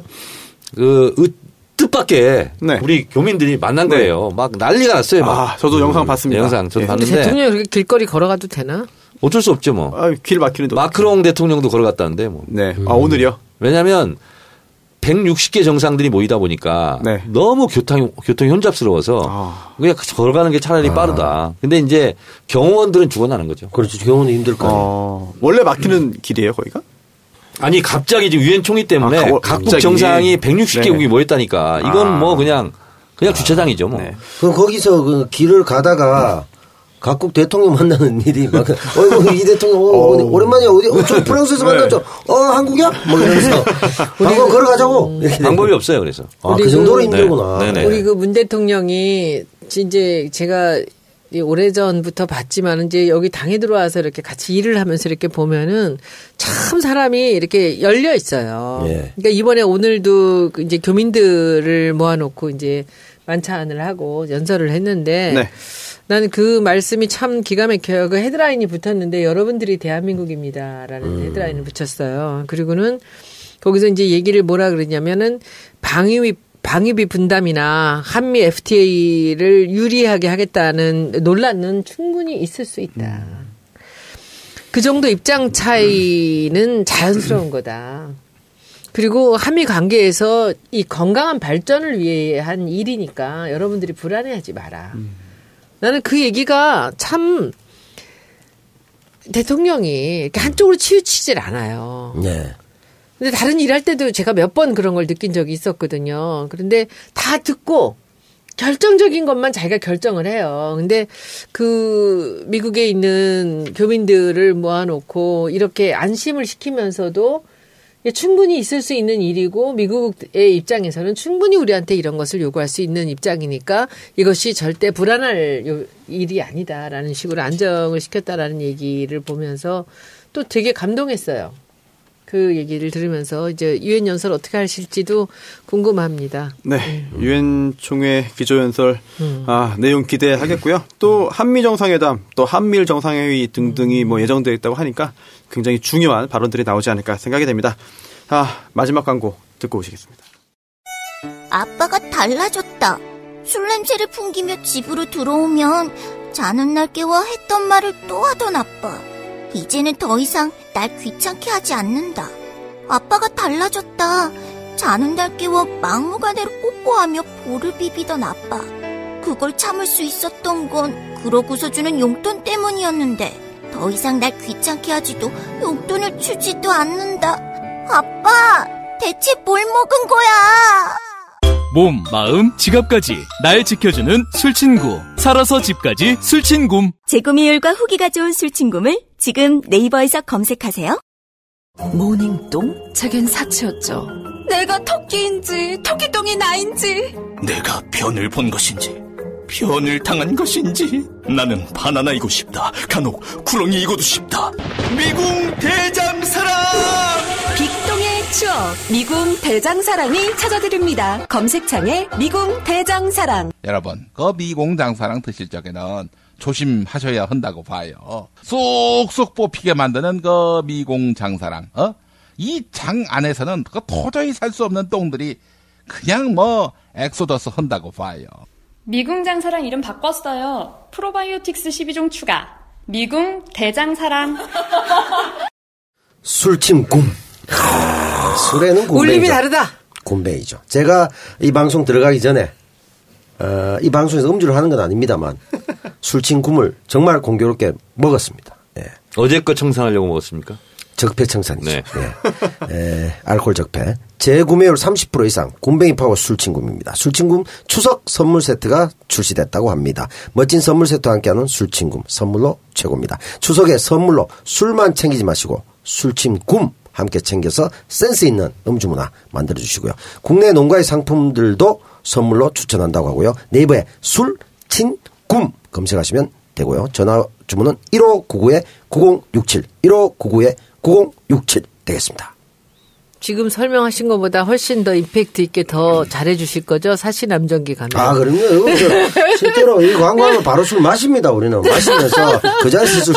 뜻밖의 우리 교민들이 만난 거예요. 막 난리가 났어요. 막. 저도 영상 봤습니다. 영상 저도 봤는데. 대통령이 그렇게 길거리 걸어가도 되나? 어쩔 수 없죠 뭐. 길 막히는데. 마크롱 대통령도 걸어갔다는데 뭐. 네. 오늘이요? 왜냐하면 160개 정상들이 모이다 보니까 너무 교통이 혼잡스러워서 그냥 걸어가는 게 차라리 빠르다. 근데 이제 경호원들은 죽어나는 거죠. 그렇죠. 경호원은 힘들 거 아니에요. 원래 막히는 길이에요 거기가? 아니 갑자기 지금 유엔 총회 때문에 각국 정상이 160개국이 모였다니까. 이건 뭐 그냥 주차장이죠 뭐. 그럼 거기서 그 길을 가다가 각국 대통령 만나는 일이 막, 이 대통령, 오랜만이야, 저 프랑스에서 만났죠. 한국이야? 뭐 이러면서. 한번 걸어가자고. 방법이 없어요, 그래서. 그 정도로 힘들구나. 우리 그 문 대통령이, 이제 제가 오래전부터 봤지만, 이제 여기 당에 들어와서 이렇게 같이 일을 하면서 이렇게 보면은 참 사람이 이렇게 열려 있어요. 그러니까 이번에 오늘도 이제 교민들을 모아놓고 이제 만찬을 하고 연설을 했는데, 나는 그 말씀이 참 기가 막혀요. 그 헤드라인이 붙었는데 여러분들이 대한민국입니다라는 헤드라인을 붙였어요. 그리고는 거기서 이제 얘기를 뭐라 그러냐면은 방위비 분담이나 한미 FTA를 유리하게 하겠다는 논란은 충분히 있을 수 있다. 그 정도 입장 차이는 자연스러운 거다. 그리고 한미 관계에서 이 건강한 발전을 위해 한 일이니까 여러분들이 불안해하지 마라. 나는 그 얘기가 참 대통령이 이렇게 한쪽으로 치우치질 않아요. 근데 다른 일 할 때도 제가 몇 번 그런 걸 느낀 적이 있었거든요. 그런데 다 듣고 결정적인 것만 자기가 결정을 해요. 근데 그 미국에 있는 교민들을 모아놓고 이렇게 안심을 시키면서도 충분히 있을 수 있는 일이고 미국의 입장에서는 충분히 우리한테 이런 것을 요구할 수 있는 입장이니까 이것이 절대 불안할 일이 아니다라는 식으로 안정을 시켰다라는 얘기를 보면서 또 되게 감동했어요. 그 얘기를 들으면서 이제 유엔 연설 어떻게 하실지도 궁금합니다. 네, 유엔 총회 기조연설 내용 기대하겠고요. 또 한미 정상회담, 또 한미일 정상회의 등등이 뭐 예정되어 있다고 하니까 굉장히 중요한 발언들이 나오지 않을까 생각이 됩니다. 마지막 광고 듣고 오시겠습니다. 아빠가 달라졌다. 술 냄새를 풍기며 집으로 들어오면 자는 날 깨워 했던 말을 또 하던 아빠. 이제는 더 이상 날 귀찮게 하지 않는다. 아빠가 달라졌다. 자는 날 깨워 막무가내로 뽀뽀하며 볼을 비비던 아빠. 그걸 참을 수 있었던 건 그러고서 주는 용돈 때문이었는데 더 이상 날 귀찮게 하지도 용돈을 주지도 않는다. 아빠, 대체 뭘 먹은 거야? 몸, 마음, 지갑까지 날 지켜주는 술친구. 살아서 집까지 술친굼. 재구미율과 후기가 좋은 술친굼을 지금 네이버에서 검색하세요. 모닝똥? 제겐 사치였죠. 내가 토끼인지 토끼똥이 나인지, 내가 변을 본 것인지 변을 당한 것인지, 나는 바나나이고 싶다. 간혹 구렁이이고도 싶다. 미궁 대장사랑! 빅동의 추억 미궁 대장사랑이 찾아드립니다. 검색창에 미궁 대장사랑. 여러분, 그 미궁 장사랑 드실 적에는 조심하셔야 한다고 봐요. 쏙쏙 뽑히게 만드는 그 미궁 장사랑, 이 장 안에서는 그 도저히 살 수 없는 똥들이 그냥 뭐 엑소더스 한다고 봐요. 미궁 장사랑 이름 바꿨어요. 프로바이오틱스 12종 추가. 미궁 대장사랑. 술침꿈. 술에는 굼벵이죠. 울림이 다르다. 굼벵이죠. 제가 이 방송 들어가기 전에 이 방송에서 음주를 하는 건 아닙니다만 술침꿈을 정말 공교롭게 먹었습니다. 예. 어제껏 청산하려고 먹었습니까? 적폐청산이죠. 네. 예. 알코올 적폐. 재구매율 30% 이상 굼벵이 파워 술친굼입니다. 술친굼 추석 선물 세트가 출시됐다고 합니다. 멋진 선물 세트와 함께하는 술친굼 선물로 최고입니다. 추석에 선물로 술만 챙기지 마시고 술친굼 함께 챙겨서 센스 있는 음주 문화 만들어주시고요. 국내 농가의 상품들도 선물로 추천한다고 하고요. 네이버에 술친굼 검색하시면 되고요. 전화 주문은 1599-9067 1599-9067 되겠습니다. 지금 설명하신 것보다 훨씬 더 임팩트 있게 더 잘해주실 거죠? 사시남정기 가면. 아, 그럼요. 실제로 이 광고하면 바로 술 마십니다. 우리는 마시면서 그 자리에서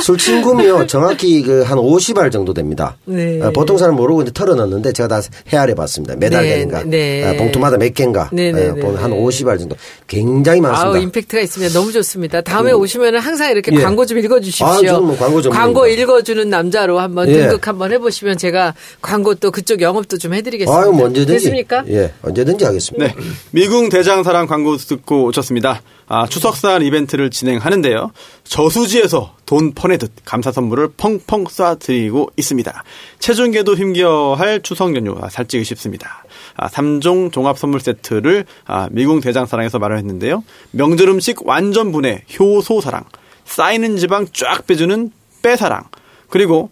술친굼이요. 정확히 한 50알 정도 됩니다. 네. 보통 사람 모르고 이제 털어넣는데 제가 다 헤아려 봤습니다. 몇 알 되는가. 네. 봉투마다 몇 개인가. 한 50알 정도. 굉장히 많습니다. 아우, 임팩트가 있습니다. 너무 좋습니다. 다음에 오시면 항상 이렇게 광고 좀 읽어주십시오. 아, 저는 뭐 광고 좀. 광고 읽어주는 남자로 한번 등극 한번 해보시면 제가 광고 또 그쪽 영업도 좀 해드리겠습니다. 아유, 언제든지. 됐습니까? 예, 언제든지 하겠습니다. 네, 미궁 대장사랑 광고 듣고 오셨습니다. 추석살 이벤트를 진행하는데요. 저수지에서 돈 퍼내듯 감사 선물을 펑펑 쏴드리고 있습니다. 체중계도 힘겨할 추석 연휴 살찌기 쉽습니다. 3종 종합 선물 세트를 미궁 대장사랑에서 마련했는데요. 명절 음식 완전 분해 효소사랑, 쌓이는 지방 쫙 빼주는 빼사랑, 그리고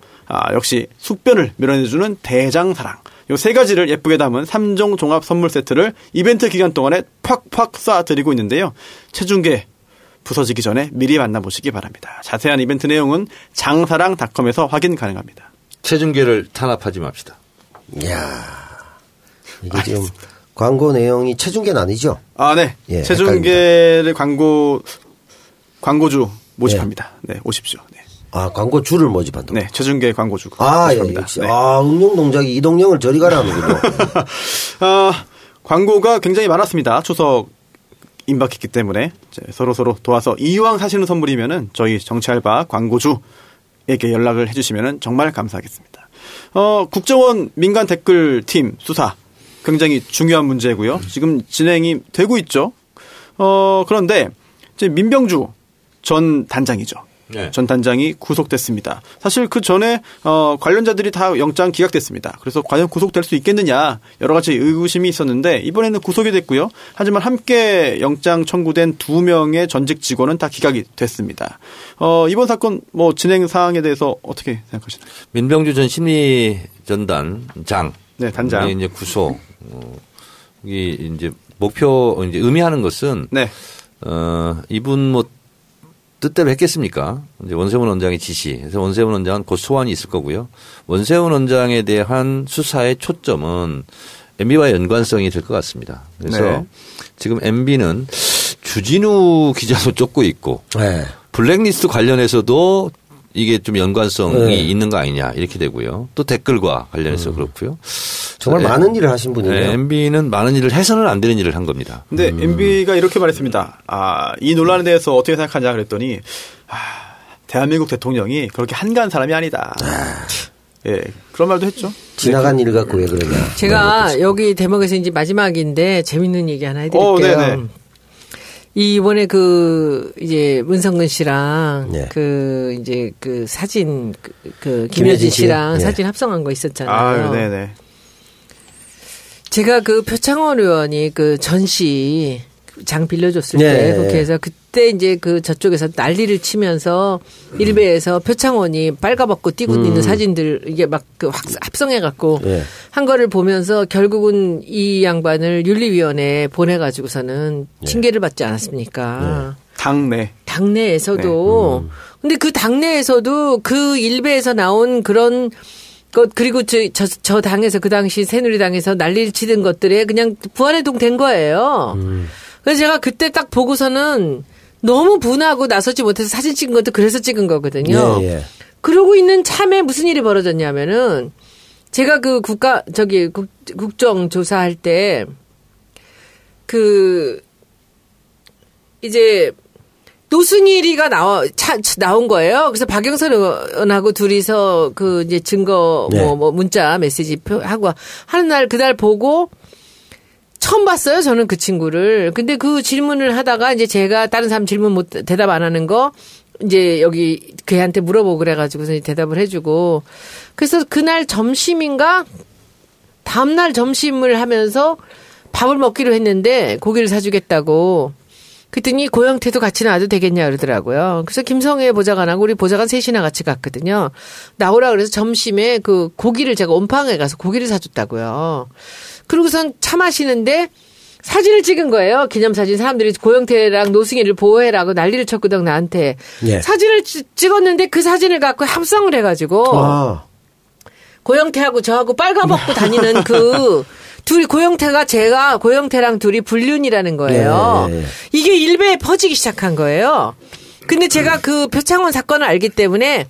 역시 숙변을 밀어내주는 대장사랑. 요 세 가지를 예쁘게 담은 3종 종합 선물 세트를 이벤트 기간 동안에 팍팍 쏴드리고 있는데요. 체중계 부서지기 전에 미리 만나보시기 바랍니다. 자세한 이벤트 내용은 장사랑닷컴에서 확인 가능합니다. 체중계를 탄압하지 맙시다. 이야, 이게 지금 광고 내용이 체중계는 아니죠? 아, 네. 예, 체중계를 광고주 모집합니다. 네, 오십시오. 네. 아, 광고주를 모집한다. 네, 체중계 광고주. 예, 역시. 네. 응용 동작이 이동영을 저리 가라 하는군요. 광고가 굉장히 많았습니다. 추석 임박했기 때문에 서로 도와서 이왕 사시는 선물이면은 저희 정치알바 광고주에게 연락을 해주시면은 정말 감사하겠습니다. 국정원 민간 댓글 팀 수사 굉장히 중요한 문제고요. 지금 진행이 되고 있죠. 그런데 이제 민병주 전 단장이죠. 네. 전 단장이 구속됐습니다. 사실 그 전에 관련자들이 다 영장 기각됐습니다. 그래서 과연 구속될 수 있겠느냐 여러 가지 의구심이 있었는데 이번에는 구속이 됐고요. 하지만 함께 영장 청구된 2명의 전직 직원은 다 기각이 됐습니다. 이번 사건 뭐 진행 사항에 대해서 어떻게 생각하시나요? 민병주 전 심리전단장, 네, 단장 이제 구속. 이게 이제 목표 이제 의미하는 것은 네. 이분 뭐 뜻대로 했겠습니까? 이제 원세훈 원장의 지시. 그래서 원세훈 원장은 곧 소환이 있을 거고요. 원세훈 원장에 대한 수사의 초점은 MB와의 연관성이 될 것 같습니다. 그래서 네. 지금 MB는 주진우 기자도 쫓고 있고 네. 블랙리스트 관련해서도 이게 좀 연관성이 있는 거 아니냐 이렇게 되고요. 또 댓글과 관련해서 그렇고요. 정말 많은 일을 하신 분이에요. 네, MB는 많은 일을 해서는 안 되는 일을 한 겁니다. 근데 MB가 이렇게 말했습니다. 이 논란에 대해서 어떻게 생각하냐 그랬더니 대한민국 대통령이 그렇게 한가한 사람이 아니다. 예, 그런 말도 했죠. 지나간 일 갖고 왜 그러냐. 제가 여기 대목에서 이제 마지막인데 재밌는 얘기 하나 해드릴게요. 네네. 이번에 이제 문성근 씨랑 네. 이제 사진 김여진 씨랑 네. 사진 합성한 거 있었잖아요. 아유, 네네. 제가 표창원 의원이 전시 장 빌려줬을 네. 때 국회에서 그때 이제 저쪽에서 난리를 치면서 일베에서 표창원이 빨가벗고 뛰고 있는 사진들 이게 막 합성해갖고 네. 한 거를 보면서 결국은 이 양반을 윤리위원회에 보내가지고서는 징계를 받지 않았습니까? 네. 당내에서도. 네. 근데 그 당내에서도 그 일베에서 나온 그런 그리고 저 당에서 그 당시 새누리당에서 난리를 치던 것들에 그냥 부안해동 된 거예요. 그래서 제가 그때 딱 보고서는 너무 분하고 나서지 못해서 사진 찍은 것도 그래서 찍은 거거든요. 예. 그러고 있는 참에 무슨 일이 벌어졌냐면은 제가 국정 조사할 때 이제 노승일이가 나온 거예요. 그래서 박영선 의원하고 둘이서 이제 증거 문자 메시지 하고 하는 날 그날 보고 처음 봤어요. 저는 그 친구를. 근데 그 질문을 하다가 이제 제가 다른 사람 질문 대답 안 하는 거 이제 여기 걔한테 물어보고 그래가지고서 대답을 해주고 그래서 그날 점심인가 다음날 점심을 하면서 밥을 먹기로 했는데 고기를 사주겠다고 그랬더니 고영태도 같이 나와도 되겠냐 그러더라고요. 그래서 김성애 보좌관하고 우리 보좌관 셋이나 같이 갔거든요. 나오라 그래서 점심에 그 고기를 제가 온팡에 가서 고기를 사줬다고요. 그러고선 차 마시는데 사진을 찍은 거예요. 기념사진. 사람들이 고영태랑 노승일을 보호해라고 난리를 쳤거든 나한테. 예. 사진을 찍었는데 그 사진을 갖고 합성을 해가지고 고영태하고 저하고 빨가벗고 다니는 둘이 고영태랑 둘이 불륜이라는 거예요. 예. 이게 일베에 퍼지기 시작한 거예요. 근데 제가 그 표창원 사건을 알기 때문에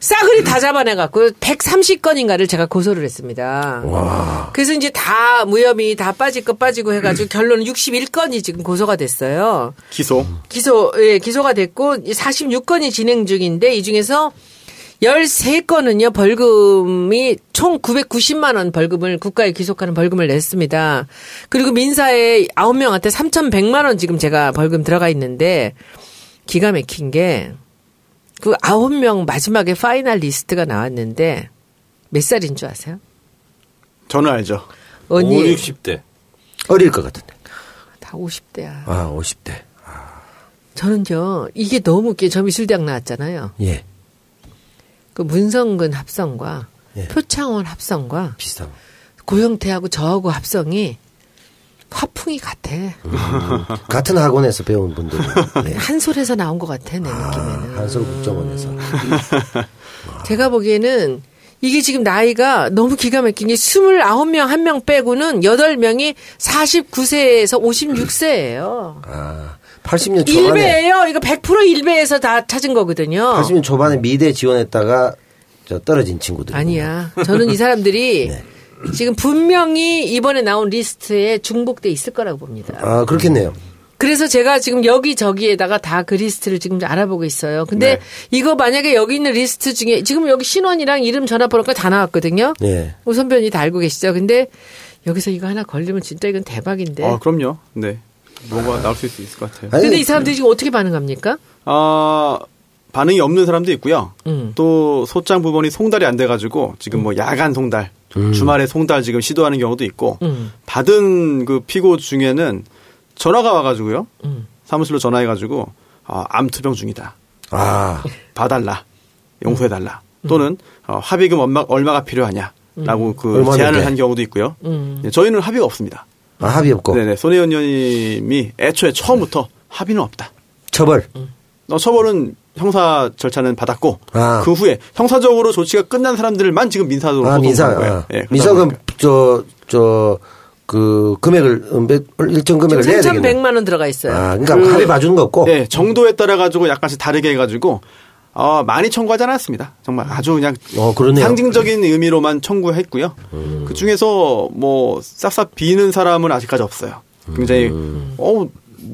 싸그리 다 잡아내갖고 130건인가를 제가 고소를 했습니다. 와. 그래서 이제 다 무혐의 다 빠질 거 빠지고 해가지고 결론은 61건이 지금 고소가 됐어요. 기소가 됐고 46건이 진행 중인데 이 중에서 13건은요, 벌금이 총 990만 원 벌금을 국가에 귀속하는 벌금을 냈습니다. 그리고 민사에 9명한테 3,100만 원 지금 제가 벌금 들어가 있는데 기가 막힌 게 그 9명 마지막에 파이널 리스트가 나왔는데 몇 살인 줄 아세요? 저는 알죠. 언니. 50, 60대. 어릴 것 같은데. 다 50대야. 아, 50대. 저는요, 이게 너무 웃겨. 저 미술대학 나왔잖아요. 예. 그 문성근 합성과 표창원 합성과 비슷한 고영태하고 저하고 합성이 화풍이 같아. 같은 학원에서 배운 분들. 네. 한솔에서 나온 것 같아 내 느낌에는. 한솔 국정원에서. 제가 보기에는 이게 지금 나이가 너무 기가 막힌 게 29명 1명 빼고는 8명이 49세에서 56세예요. 아. 80년 초반에. 일베예요. 이거 100% 일베에서 다 찾은 거거든요. 80년 초반에 미대 지원했다가 떨어진 친구들. 아니야. 저는 이 사람들이 네. 지금 분명히 이번에 나온 리스트에 중복돼 있을 거라고 봅니다. 아, 그렇겠네요. 그래서 제가 지금 여기저기에다가 다 그 리스트를 지금 알아보고 있어요. 근데 네. 이거 만약에 여기 있는 리스트 중에 지금 여기 신원이랑 이름 전화번호가 다 나왔거든요. 네. 오 선배님 다 알고 계시죠? 근데 여기서 이거 하나 걸리면 진짜 이건 대박인데. 아, 그럼요. 네. 뭔가 나올 수 있을 것 같아요. 근데 이 사람들이 지금 어떻게 반응합니까? 반응이 없는 사람도 있고요. 또 소장 부분이 송달이 안 돼가지고 지금 뭐 야간 송달, 주말에 송달 지금 시도하는 경우도 있고 받은 그 피고 중에는 전화가 와가지고요. 사무실로 전화해가지고 암투병 중이다. 봐달라, 용서해달라. 또는 합의금 얼마가 필요하냐라고 그 제안을 한 경우도 있고요. 네, 저희는 합의가 없습니다. 합의 없고. 네네. 손혜원 의원님이 애초에 처음부터 합의는 없다. 처벌. 처벌은 형사 절차는 받았고 그 후에 형사적으로 조치가 끝난 사람들만 지금 민사적으로 소송한 거예요. 네, 민사금 그 금액을 일정 금액을 내야 되겠네. 3,100만 원 들어가 있어요. 그러니까 합의 봐주는 거 없고. 네, 정도에 따라 가지고 약간씩 다르게 해가지고 많이 청구하지 않았습니다. 정말 아주 그냥 상징적인 의미로만 청구했고요. 그 중에서 뭐 싹싹 비는 사람은 아직까지 없어요. 굉장히 뭐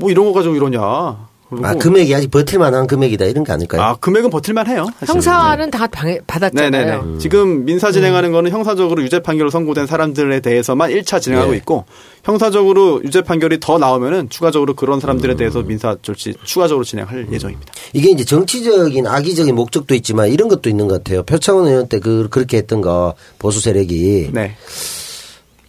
이런 거 가지고 이러냐. 금액이 아직 버틸만한 금액이다 이런 거 아닐까요? 금액은 버틸만해요. 형사는 다 받았잖아요. 네네네. 지금 민사 진행하는 거는 형사적으로 유죄 판결로 선고된 사람들에 대해서만 1차 진행하고 있고 형사적으로 유죄 판결이 더 나오면은 추가적으로 그런 사람들에 대해서 민사 조치 추가적으로 진행할 예정입니다. 이게 이제 정치적인 악의적인 목적도 있지만 이런 것도 있는 것 같아요. 표창원 의원 때 그렇게 했던 거 보수 세력이. 네.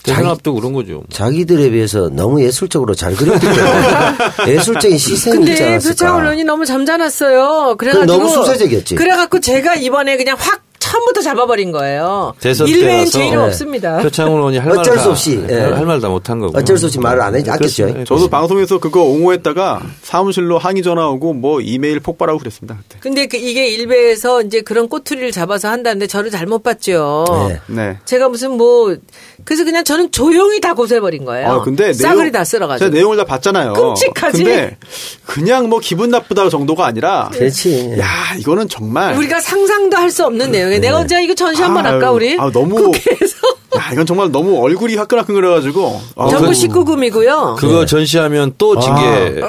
대상합도 그런 거죠. 자기들에 비해서 너무 예술적으로 잘 그렸기 때문에 예술적인 시선이 있지 않았을까. 근데 표창원 의원이 너무 점잖았어요. 그래가지고 너무 수세적이었지. 그래갖고 제가 이번에 그냥 확 처음부터 잡아버린 거예요. 일베엔 죄는 없습니다. 표창원 의원이 할 어쩔 수 없이 할 말 다 못한 거고. 어쩔 수 없이 말을 안 아꼈죠. 저도 방송에서 그거 옹호했다가 사무실로 항의 전화 오고 뭐 이메일 폭발하고 그랬습니다. 그때. 근데 이게 일베에서 이제 그런 꼬투리를 잡아서 한다는데 저를 잘못 봤죠. 네. 제가 무슨 그래서 그냥 저는 조용히 다 고소해버린 거예요. 근데 싸그리 다 쓸어가지고. 제가 내용을 다 봤잖아요. 끔찍하지. 근데 그냥 뭐 기분 나쁘다 정도가 아니라. 그렇지. 야 이거는 정말 우리가 상상도 할 수 없는 내용의 내가 언제 이거 전시 한번 할까 우리? 너무 국회에서. 야, 이건 정말 너무 얼굴이 화끈화끈거려가지고. 전부 19금이고요. 그거 전시하면 또 징계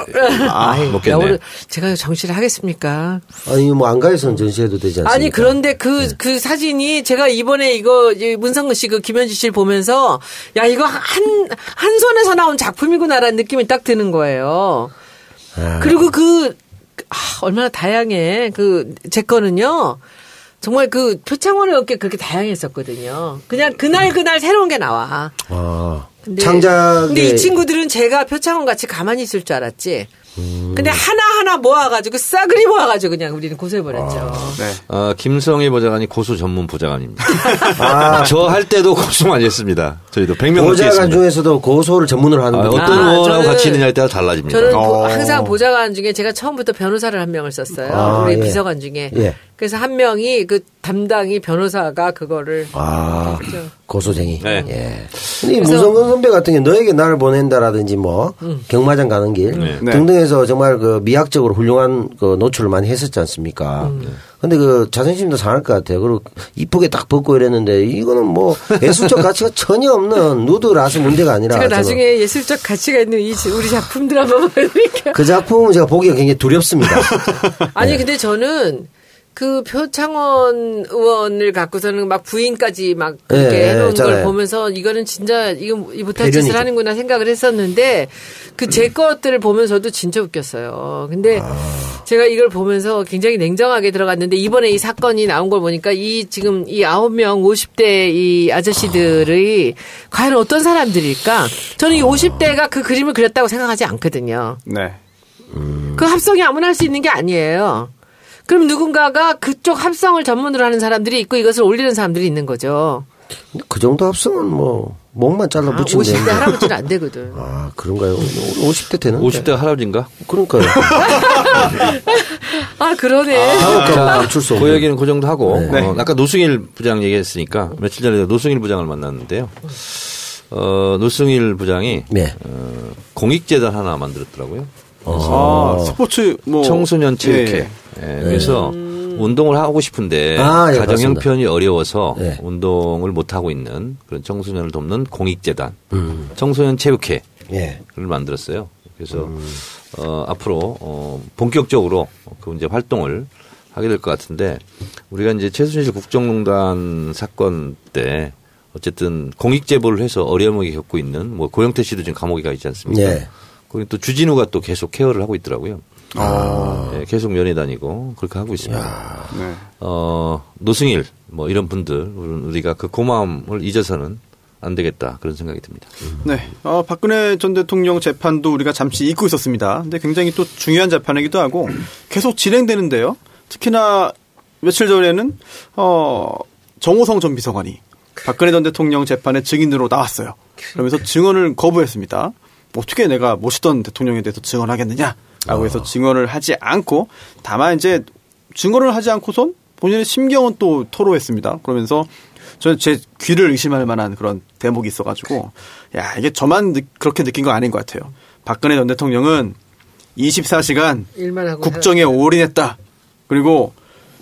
먹겠네. 제가 정시를 하겠습니까? 아니 뭐 안가에서는 전시해도 되지 않습니까? 아니 그런데 그 사진이 제가 이번에 이거 문성근 씨 그 김현지 씨를 보면서 야 이거 한 손에서 나온 작품이구나라는 느낌이 딱 드는 거예요. 그리고 얼마나 다양해. 제 거는요. 정말 표창원의 어깨 그렇게 다양했었거든요. 그냥 그날 새로운 게 나와. 근데 이 친구들은 제가 표창원 같이 가만히 있을 줄 알았지. 근데 하나하나 모아가지고 싸그리 모아가지고 그냥 우리는 고소해버렸죠. 네. 김성희 보좌관이 고소 전문 보좌관입니다. 저 할 때도 고소 많이 했습니다. 저희도 100명 보좌관 중에서도 고소를 전문으로 하는 분이 어떤 의원하고 같이 있느냐에 따라 달라집니다. 저는 항상 보좌관 중에 제가 처음부터 변호사를 한 명을 썼어요. 우리 비서관 중에. 예. 그래서 한 명이 담당이 변호사가 그거를 고소쟁이. 네. 예. 근데 이 문성근 선배 같은 게 너에게 나를 보낸다라든지 경마장 가는 길 등등해서 정말 미학적으로 훌륭한 노출을 많이 했었지 않습니까? 근데 자존심도 상할 것 같아요. 그리고 이쁘게 딱 벗고 이랬는데 이거는 예술적 가치가 전혀 없는 누드라서 문제가 아니라. 제가 나중에 예술적 가치가 있는 우리 작품들 한번 보여드릴게요. 그 작품은 제가 보기가 굉장히 두렵습니다. 아니 근데 저는 표창원 의원을 갖고서는 막 부인까지 막 그렇게 해놓은 걸 보면서 이거는 진짜 이거 못할 짓을 하는구나 생각을 했었는데 제 것들을 보면서도 진짜 웃겼어요. 근데 제가 이걸 보면서 굉장히 냉정하게 들어갔는데 이번에 이 사건이 나온 걸 보니까 지금 이 9명 50대 이 아저씨들이 과연 어떤 사람들일까? 저는 이 50대가 그 그림을 그렸다고 생각하지 않거든요. 네. 그 합성이 아무나 할 수 있는 게 아니에요. 그럼 누군가가 그쪽 합성을 전문으로 하는 사람들이 있고 이것을 올리는 사람들이 있는 거죠. 그 정도 합성은 목만 잘라 붙이면 50대 할아버지는 안 되거든. 그런가요? 50대 되는데. 50대 할아버지인가? 그러니까요. 그러네. 그 얘기는 그 정도 하고 아까 노승일 부장 얘기했으니까 며칠 전에 노승일 부장을 만났는데요. 노승일 부장이 공익재단 하나 만들었더라고요. 스포츠 청소년 체육회. 그래서 운동을 하고 싶은데 가정 형편이 어려워서 운동을 못 하고 있는 그런 청소년을 돕는 공익재단, 청소년 체육회를 만들었어요. 그래서 앞으로 본격적으로 이제 활동을 하게 될 것 같은데 우리가 이제 최순실 국정농단 사건 때 어쨌든 공익 제보를 해서 어려움을 겪고 있는 고영태 씨도 지금 감옥에 가 있지 않습니까? 그리고 또 주진우가 또 계속 케어를 하고 있더라고요. 계속 면회 다니고 그렇게 하고 있습니다. 노승일 이런 분들 우리가 그 고마움을 잊어서는 안 되겠다 그런 생각이 듭니다. 네, 박근혜 전 대통령 재판도 우리가 잠시 잊고 있었습니다. 근데 굉장히 또 중요한 재판이기도 하고 계속 진행되는데요. 특히나 며칠 전에는 정호성 전 비서관이 박근혜 전 대통령 재판의 증인으로 나왔어요. 그러면서 증언을 거부했습니다. 어떻게 내가 모시던 대통령에 대해서 증언하겠느냐라고 해서 증언을 하지 않고 다만 이제 증언을 하지 않고선 본인의 심경은 또 토로했습니다. 그러면서 저는 제 귀를 의심할 만한 그런 대목이 있어가지고 이게 저만 그렇게 느낀 거 아닌 것 같아요. 박근혜 전 대통령은 24시간 국정에 올인했다. 그리고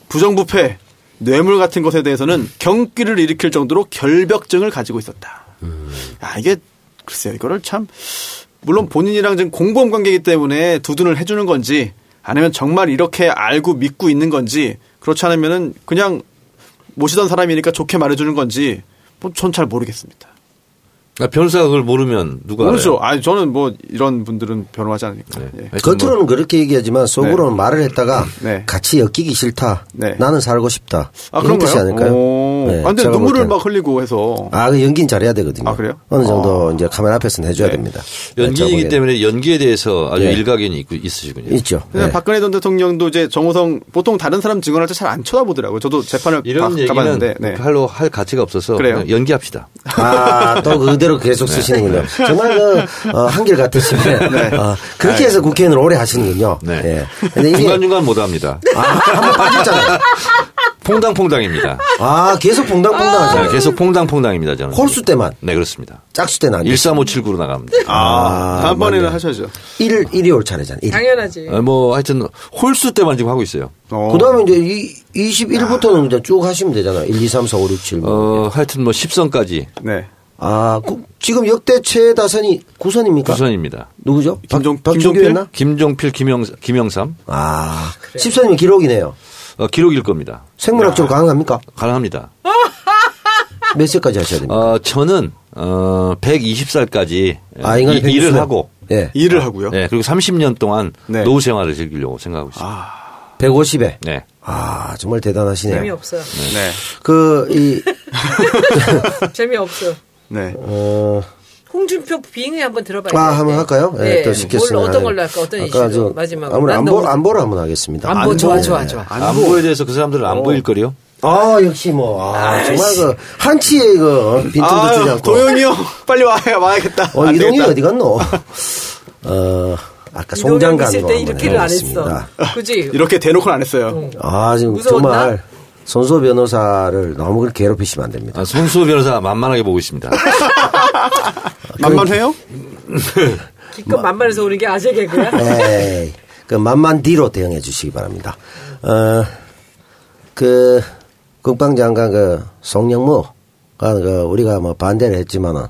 부정부패, 뇌물 같은 것에 대해서는 경기를 일으킬 정도로 결벽증을 가지고 있었다. 이게 글쎄요. 이거를 참 물론 본인이랑 지금 공범 관계이기 때문에 두둔을 해주는 건지 아니면 정말 이렇게 알고 믿고 있는 건지 그렇지 않으면은 그냥 모시던 사람이니까 좋게 말해주는 건지 전 잘 모르겠습니다. 변호사가 그걸 모르면 누가 모르죠. 아니 저는 이런 분들은 변호하지 않으니까. 겉으로는 그렇게 얘기하지만 속으로는 말을 했다가 같이 엮이기 싫다. 나는 살고 싶다. 이런 뜻이 아닐까요? 근데 눈물을 막 흘리고 해서. 그 연기는 잘해야 되거든요. 그래요? 어느 정도 이제 카메라 앞에서는 해줘야 됩니다. 연기이기 때문에 연기에 대해서 아주 일가견이 있으시군요. 있죠. 박근혜 전 대통령도 이제 정호성 보통 다른 사람 증언할 때 잘 안 쳐다보더라고요. 저도 재판을 이런 가봤는데. 별로 할 가치가 없어서 그냥 연기합시다. 또 그대로 계속 쓰시는군요. 정말 한결 같으신데 그렇게 해서 국회의원을 오래 하시는군요. 근데 중간중간 못 합니다. 한번 빠졌잖아요. 퐁당퐁당입니다. 아, 계속 퐁당퐁당하죠. 네, 계속 퐁당퐁당입니다, 저는. 홀수 때만. 네, 그렇습니다. 짝수 때는 안 돼. 13579로 나갑니다. 다음번에는 하셔야죠. 1이 올 차례잖아. 1. 당연하지. 뭐 하여튼 홀수 때만 지금 하고 있어요. 그다음에 이제 21부터는 이제 쭉 하시면 되잖아요. 1, 2, 3, 4, 5, 6, 7. 하여튼 뭐 10선까지. 네. 아, 지금 역대 최다선이 9선입니까? 9선입니다. 누구죠? 김종필? 김종필, 김영삼. 아, 그래. 10선이면 기록이네요. 기록일 겁니다. 생물학적으로 가능합니까? 가능합니다. 몇 세까지 하셔야 됩니까? 저는 120살까지 일을 하고 일을 하고요. 네, 그리고 30년 동안 노후 생활을 즐기려고 생각하고 있습니다. 150에? 네. 아, 정말 대단하시네요. 재미없어요. 네. 재미없어. 네. 홍준표 빙의 한번 들어봐요. 한번 할까요? 네. 또 시켰으면. 어떤 걸로 할까? 어떤 이슈로 마지막으로. 안보를 한번 하겠습니다. 안보 좋아. 안보에 대해서 그 사람들은 안 보일 거요? 역시 정말 한치의 빈틈도 주지 않고. 도영이 형, 빨리 와야겠다. 이동이 어디 갔노? 아까 송장관으로 있을 때 이렇게를 안 했어. 그지? 이렇게 대놓고는 안 했어요. 지금 무서웠나? 정말 손수호 변호사를 너무 그렇게 괴롭히시면 안 됩니다. 손수호 변호사 만만하게 보고 있습니다. 만만해요? 기껏 만만해서 오는 게 아재 개그야? 에이, 만만 뒤로 대응해 주시기 바랍니다. 국방장관 송영무가 우리가 반대를 했지만은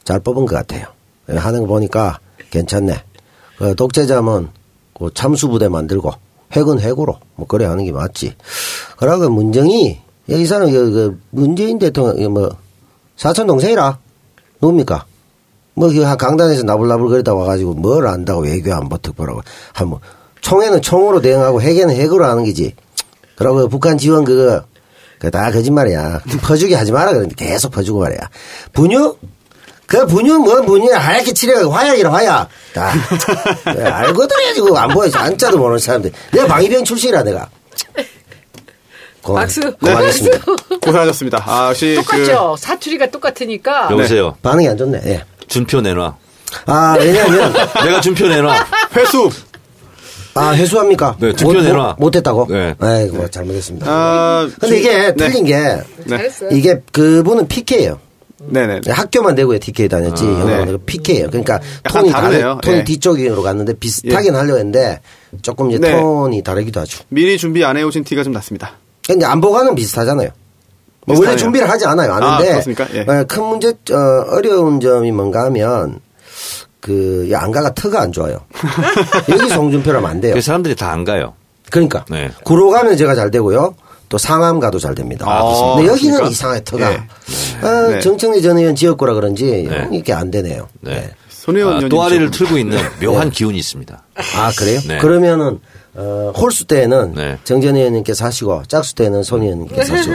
잘 뽑은 것 같아요. 하는 거 보니까 괜찮네. 독재자면 참수부대 만들고 핵은 핵으로 그래 하는 게 맞지. 그러고 문정이 이 사람 문재인 대통령 사촌 동생이라 누굽니까? 강단에서 나불나불 거리다 와가지고 뭘 안다고 외교안보 특보라고 한번 총에는 총으로 대응하고 핵에는 핵으로 하는 거지. 그러고 북한 지원 그거 다 거짓말이야. 퍼주기 하지 마라 그러는데 계속 퍼주고 말이야. 분유? 뭔 분유야. 하얗게 칠해가지고 화약이라 화약. 알거든 해가지고 안 보여서 안짜도 모르는 사람들. 내가 방위병 출신이라 내가. 박수. 고맙습니다. 고생하셨습니다. 역시 똑같죠. 사투리가 똑같으니까. 여보세요. 반응이 안 좋네. 예. 준표 내놔. 왜냐면 내가 준표 내놔. 회수. 회수합니까? 네, 준표 내놔. 못했다고? 네. 아이고, 잘못했습니다. 근데 이게 틀린 게, 이게 그분은 PK예요. 네네. 학교만 대구에 TK 다녔지, 형은 PK예요. 그러니까 톤이 다르네요. 톤이 뒤쪽으로 갔는데 비슷하긴 하려고 했는데 조금 이제 톤이 다르기도 하죠. 미리 준비 안 해오신 티가 좀 났습니다. 근데 안보가는 비슷하잖아요. 원래 준비를 하지 않아요. 아는데 그렇습니까? 큰 문제, 어려운 점이 뭔가 하면 안가가 터가 안 좋아요. 여기 송준표라면 안 돼요. 사람들이 다 안 가요. 그러니까. 구로 가면 제가 잘 되고요. 또 상암 가도 잘 됩니다. 근데 여기는 그러니까? 이상하게 터가. 정청래 전 의원 지역구라 그런지 이렇게 안 되네요. 손 의원 또아리를 틀고 있는 묘한 기운이 있습니다. 그래요? 네. 그러면은 홀수 때는 정전 의원님께서 하시고 짝수 때는 손 의원님께서 하시고.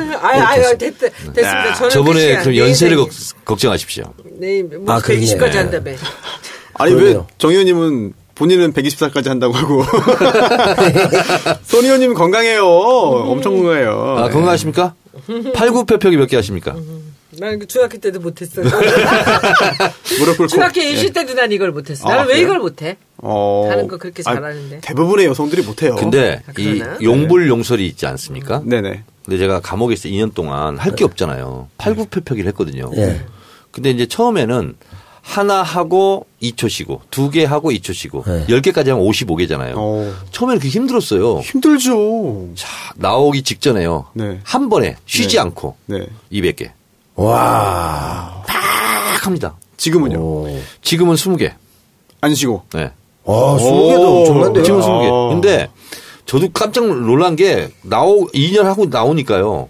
됐습니다. 저는 저번에 그럼 연세를 걱정하십시오. 네, 120까지 한다며. 아니 왜 정 의원님은 본인은 120살까지 한다고 하고 손 의원님은 건강해요. 엄청 건강해요. 건강하십니까? 팔굽혀펴기 몇 개 하십니까? 나는 중학교 때도 못했어. 무릎 꿇고. 중학교 일시 때도 난 이걸 못했어. 나는 왜 이걸 못해? 하는 거 그렇게 잘하는데. 대부분의 여성들이 못해요. 근데 이 용불용설이 있지 않습니까? 네네. 근데 제가 감옥에서 2년 동안 할 게 없잖아요. 팔굽혀펴기를 했거든요. 근데 이제 처음에는 하나 하고 2초 쉬고 2개 하고 2초 쉬고 10개까지 하면 55개잖아요. 처음에는 그게 힘들었어요. 힘들죠. 자, 나오기 직전에요. 한 번에 쉬지 않고 200개. 와. 팍 합니다. 지금은요? 지금은 20개. 안 쉬고. 네. 20개도 엄청난데요. 지금 20개. 근데 저도 깜짝 놀란 게 2년 하고 나오니까요.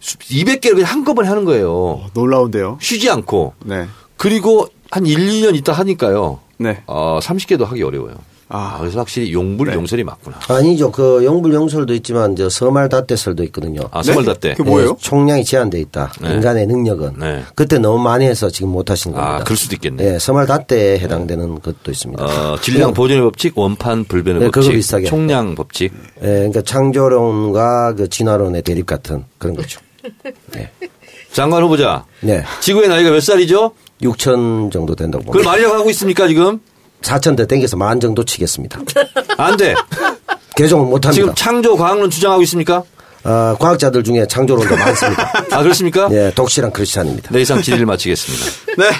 200개를 그냥 한꺼번에 하는 거예요. 놀라운데요. 쉬지 않고. 그리고 한 1, 2년 있다 하니까요. 30개도 하기 어려워요. 그래서 확실히 용불용설이 맞구나. 아니죠. 용불용설도 있지만 서말다떼설도 있거든요. 서말다떼. 그게 뭐예요? 총량이 제한돼 있다. 인간의 능력은. 그때 너무 많이 해서 지금 못 하신 겁니다. 그럴 수도 있겠네. 서말다떼에 해당되는 것도 있습니다. 질량 보존의 법칙, 원판 불변의 법칙, 비슷하게. 총량 법칙. 그러니까 창조론과 진화론의 대립 같은 그런 거죠. 장관 후보자. 지구의 나이가 몇 살이죠? 6천 정도 된다고 봅니다. 그걸 말려고 하고 있습니까 지금? 4천 대 땡겨서 10,000 정도 치겠습니다. 안 돼. 개종은 못합니다. 지금 창조과학론 주장하고 있습니까? 과학자들 중에 창조론도 많습니다. 아, 그렇습니까? 네, 독실한 크리스찬입니다. 네, 이상 질의를 마치겠습니다. 네.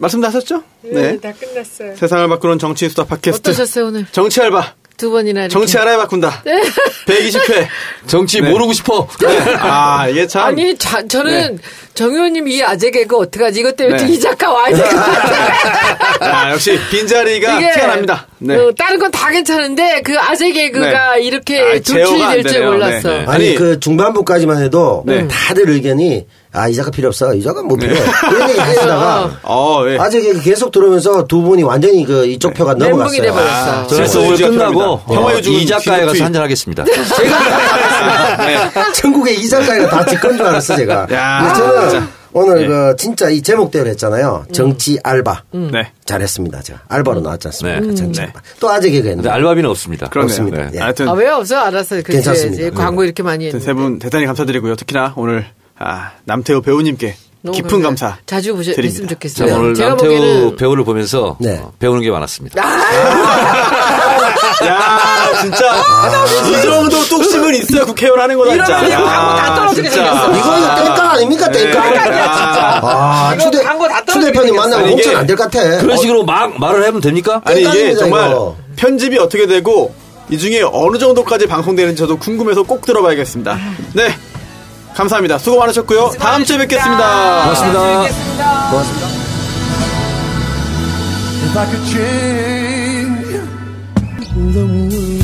말씀 다 하셨죠? 네, 다 끝났어요. 세상을 바꾸는 정치 수다 팟캐스트. 어떠셨어요, 오늘? 정치 알바. 2번이나 이렇게. 정치 알아야 바꾼다. 네. 120회. 정치 네. 모르고 싶어. 네. 이게 참. 아니, 저는 네. 정 의원님 이 아재 개그 어떡하지? 이것 때문에 네. 이 작가 와야 될 것 같아요. 역시 빈자리가 이게, 티가 납니다. 네. 다른 건 다 괜찮은데 그 아재 개그가 네. 이렇게 돌출이 될 줄 몰랐어. 네, 네. 아니, 그 중반부까지만 해도 다들 의견이 이 작가 필요 없어. 이 작가 뭐 필요해. 이런 얘기 하시다가 예. 아재 개그 계속 들으면서 두 분이 완전히 이쪽 표가 넘어갔어요. 돼버렸어. 그래서 오늘 끝나고 이 작가에 가서 한잔하겠습니다. 제가 천국의 이 작가가 다 직권 줄 알았어 제가. 야, 저는 진짜. 오늘 진짜 이 제목대로 했잖아요. 정치 알바. 네. 잘했습니다. 제가 알바로 나왔지 않습니까? 네. 정치 알바. 또 아재 개그 했는데. 알바비는 없습니다. 없습니다. 네. 예. 하여튼 왜 없어? 알았어요. 괜찮습니다. 광고 이렇게 많이 했는데. 세 분 대단히 감사드리고요. 특히나 오늘 남태우 배우님께 깊은 감사. 자주 뵀으면 좋겠어요. 자, 오늘 제가 남태우 보기에는 배우를 보면서 배우는 게 많았습니다. 야, 진짜 이 정도 뚝심은 있어야 국회의원 하는 거다 진짜. 이러면 광고 다 떨어지게 생겼어. 이거 땡깡 아닙니까? 땡깡. 추 대표님 만나면 공천 안 될 것 같아. 그런 식으로 막 말을 해면 됩니까? 아니 이게 정말 편집이 어떻게 되고 이 중에 어느 정도까지 방송되는지 저도 궁금해서 꼭 들어봐야겠습니다. 네. 감사합니다. 수고 많으셨고요. 다음 주에 뵙겠습니다. 고맙습니다. 고맙습니다. If I could change the world.